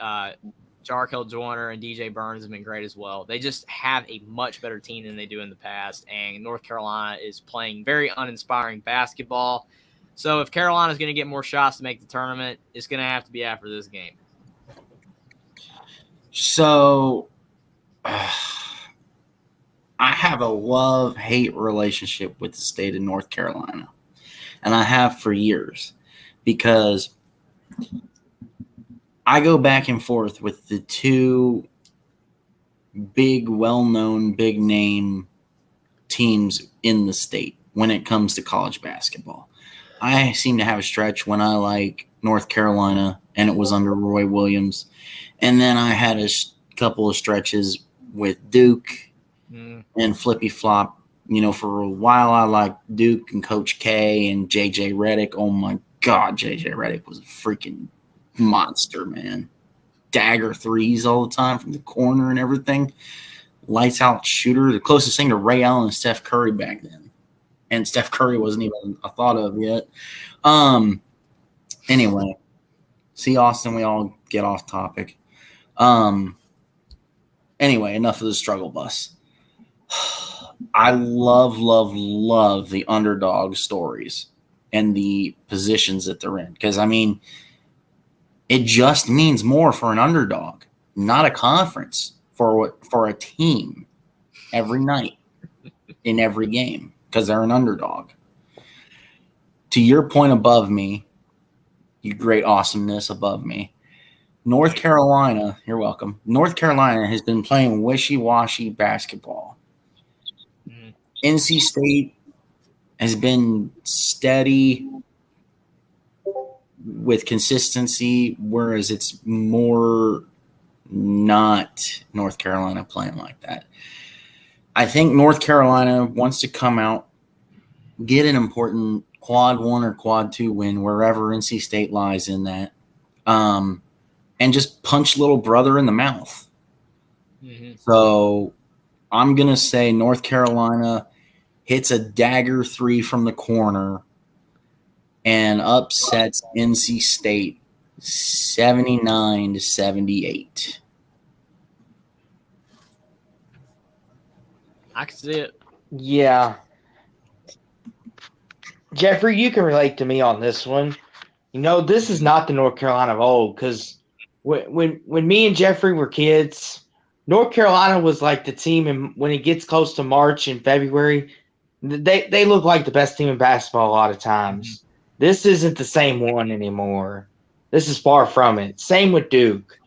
Jarkel Joyner and DJ Burns have been great as well. They just have a much better team than they do in the past. And North Carolina is playing very uninspiring basketball. So if Carolina's going to get more shots to make the tournament, it's going to have to be after this game. So I have a love-hate relationship with the state of North Carolina, and I have for years because I go back and forth with the two big, well-known, big-name teams in the state when it comes to college basketball. I seem to have a stretch when I like North Carolina, and it was under Roy Williams. And then I had a couple of stretches with Duke and Flippy Flop. For a while I liked Duke and Coach K and J.J. Redick. Oh, my God, J.J. Redick was a freaking monster, man. Dagger threes all the time from the corner and everything. Lights out shooter. The closest thing to Ray Allen and Steph Curry back then. And Steph Curry wasn't even a thought of yet. Anyway, see, Austin, we all get off topic. Anyway, enough of the struggle bus. I love the underdog stories and the positions that they're in. Because, it just means more for an underdog, not a conference for a team every night in every game because they're an underdog. To your point above me, you great awesomeness above me, North Carolina, you're welcome. North Carolina has been playing wishy-washy basketball. NC State has been steady with consistency, whereas it's more not North Carolina playing like that. I think North Carolina wants to come out, get an important quad 1 or quad 2 win wherever NC State lies in that, and just punch little brother in the mouth. So I'm going to say North Carolina hits a dagger 3 from the corner and upsets NC State 79-78. I can see it. Yeah. Jeffrey, you can relate to me on this one. This is not the North Carolina of old because when me and Jeffrey were kids, North Carolina was like the team, and when it gets close to March and February, they look like the best team in basketball a lot of times. This isn't the same one anymore. This is far from it. Same with Duke.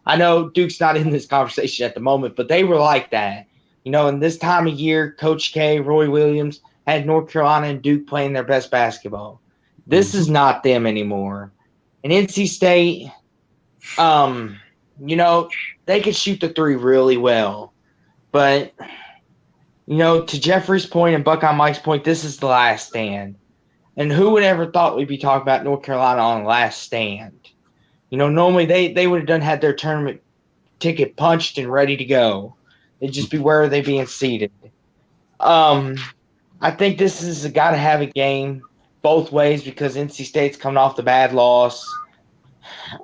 I know Duke's not in this conversation at the moment, but they were like that. In this time of year, Coach K, Roy Williams had North Carolina and Duke playing their best basketball. This is not them anymore. And NC State, they could shoot the 3 really well. But, to Jeffrey's point and Buckeye Mike's point, this is the last stand. And who would ever thought we'd be talking about North Carolina on last stand? Normally they would have had their tournament ticket punched and ready to go. It'd just be where are they being seated. I think this is a got to have a game both ways because NC State's coming off the bad loss.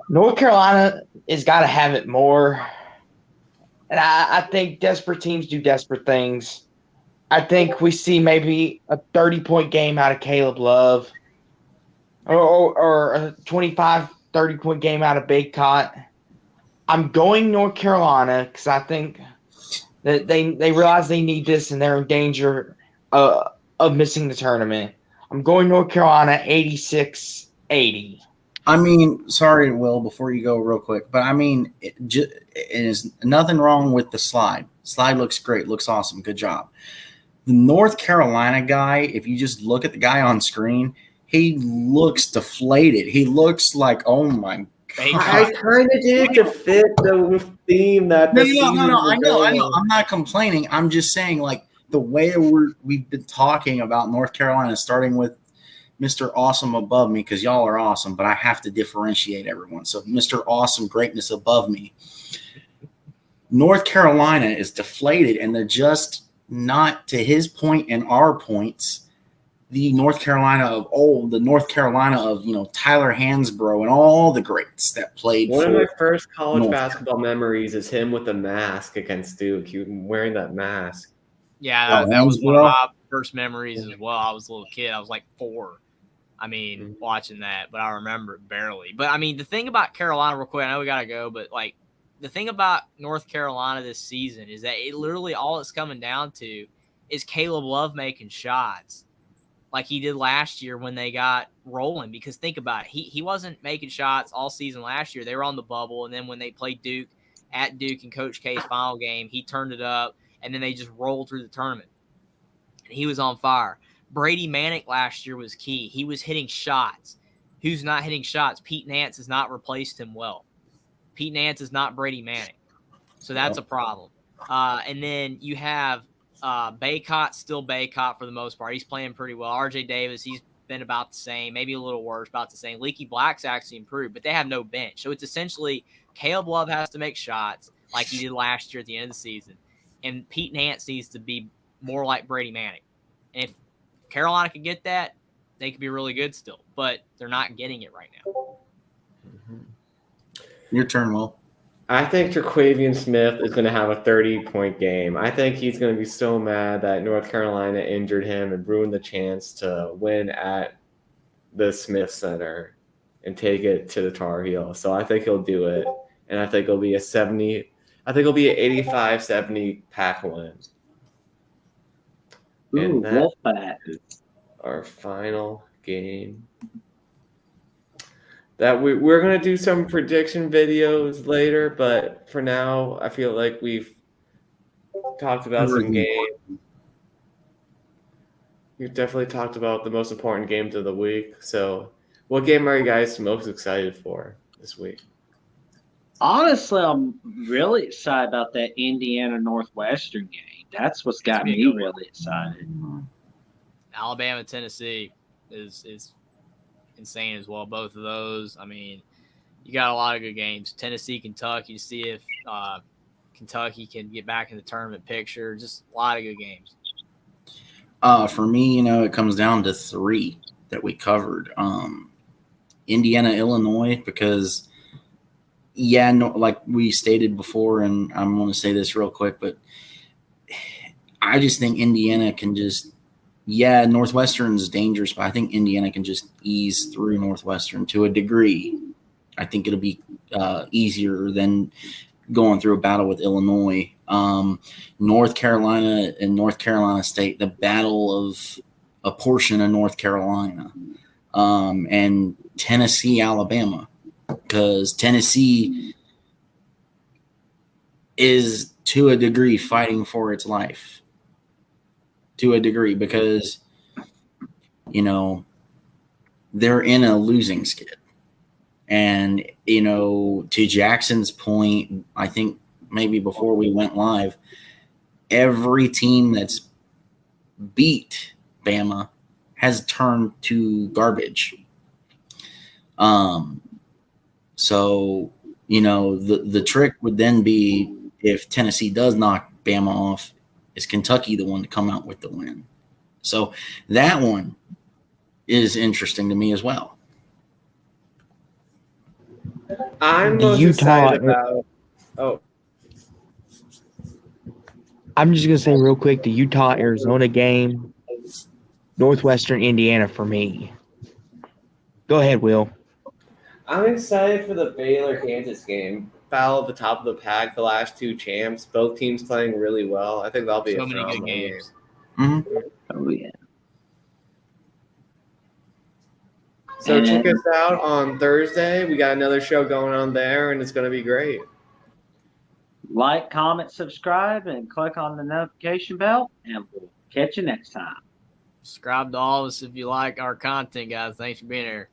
North Carolina has got to have it more. And I think desperate teams do desperate things. I think we see maybe a 30-point game out of Caleb Love or a 25 30-point game out of Baycott. I'm going North Carolina because I think that they realize they need this and they're in danger of missing the tournament. I'm going North Carolina 86-80. I mean, sorry, Will, before you go real quick, but I mean, it is nothing wrong with the slide. Slide looks great, looks awesome, good job. The North Carolina guy, if you just look at the guy on screen, he looks deflated. He looks like, oh my God. I kind of did to fit the theme that the season No. was I know. going. I'm not complaining. I'm just saying, like, the way we've been talking about North Carolina, starting with Mr. Awesome above me, because y'all are awesome, but I have to differentiate everyone. So Mr. Awesome greatness above me. North Carolina is deflated, and they're just not, to his point and our points, the North Carolina of old, the North Carolina of, Tyler Hansbrough and all the greats that played. One for of my first college North basketball memories is him with a mask against Duke. He was wearing that mask. Yeah, that was one of my first memories as well. I was a little kid. I was like 4. I mean, watching that, but I remember it barely. But, I mean, the thing about Carolina, real quick, I know we got to go, but, like, the thing about North Carolina this season is that it literally all it's coming down to is Caleb Love making shots like he did last year when they got rolling. Because think about it. He wasn't making shots all season last year. They were on the bubble, and then when they played Duke at Duke in Coach K's final game, he turned it up, and then they just rolled through the tournament. And he was on fire. Brady Manick last year was key. He was hitting shots. Who's not hitting shots? Pete Nance has not replaced him well. Pete Nance is not Brady Manick. So that's a problem. And then you have Baycott, still Baycott for the most part. He's playing pretty well. RJ Davis, he's been about the same, maybe a little worse, about the same. Leaky Black's actually improved, but they have no bench. So it's essentially Caleb Love has to make shots like he did last year at the end of the season. And Pete Nance needs to be more like Brady Manick. And if Carolina could get that, they could be really good still, but they're not getting it right now. Your turn, Will. I think Terquavian Smith is going to have a 30-point game. I think he's going to be so mad that North Carolina injured him and ruined the chance to win at the Smith Center and take it to the Tar Heels. So I think he'll do it, and I think it'll be a 70. I think it'll be an 85-70 Pack win. Ooh, Wolfpack. Our final game. That we're going to do some prediction videos later, but for now, I feel like we've talked about some games. We've definitely talked about the most important games of the week. So what game are you guys most excited for this week? Honestly, I'm really excited about that Indiana Northwestern game. That's what's got me really excited. Alabama, Tennessee is insane as well. Both of those. I mean, you got a lot of good games. Tennessee, Kentucky, to see if Kentucky can get back in the tournament picture. Just a lot of good games. For me, it comes down to 3 that we covered. Indiana, Illinois, because like we stated before, and I'm going to say this real quick, but I just think Indiana can just. Yeah, Northwestern's dangerous, but I think Indiana can just ease through Northwestern to a degree. I think it'll be easier than going through a battle with Illinois. North Carolina and North Carolina State, the battle of a portion of North Carolina. And Tennessee, Alabama, because Tennessee is, to a degree, fighting for its life. To a degree, because they're in a losing skid, and to Jackson's point, I think maybe before we went live, every team that's beat Bama has turned to garbage. So the trick would then be, if Tennessee does knock Bama off, is Kentucky the one to come out with the win? So that one is interesting to me as well. I'm most excited about. Oh, I'm just going to say real quick, the Utah-Arizona game, Northwestern Indiana for me. Go ahead, Will. I'm excited for the Baylor Kansas game. Battle at the top of the pack, the last two champs, both teams playing really well. I think that'll be So a many good phenomenal game. games. Oh yeah. So check And- us out on Thursday. We got another show going on there, and it's going to be great. Like, comment, subscribe, and click on the notification bell, and we'll catch you next time. Subscribe to all of us if you like our content, guys. Thanks for being here.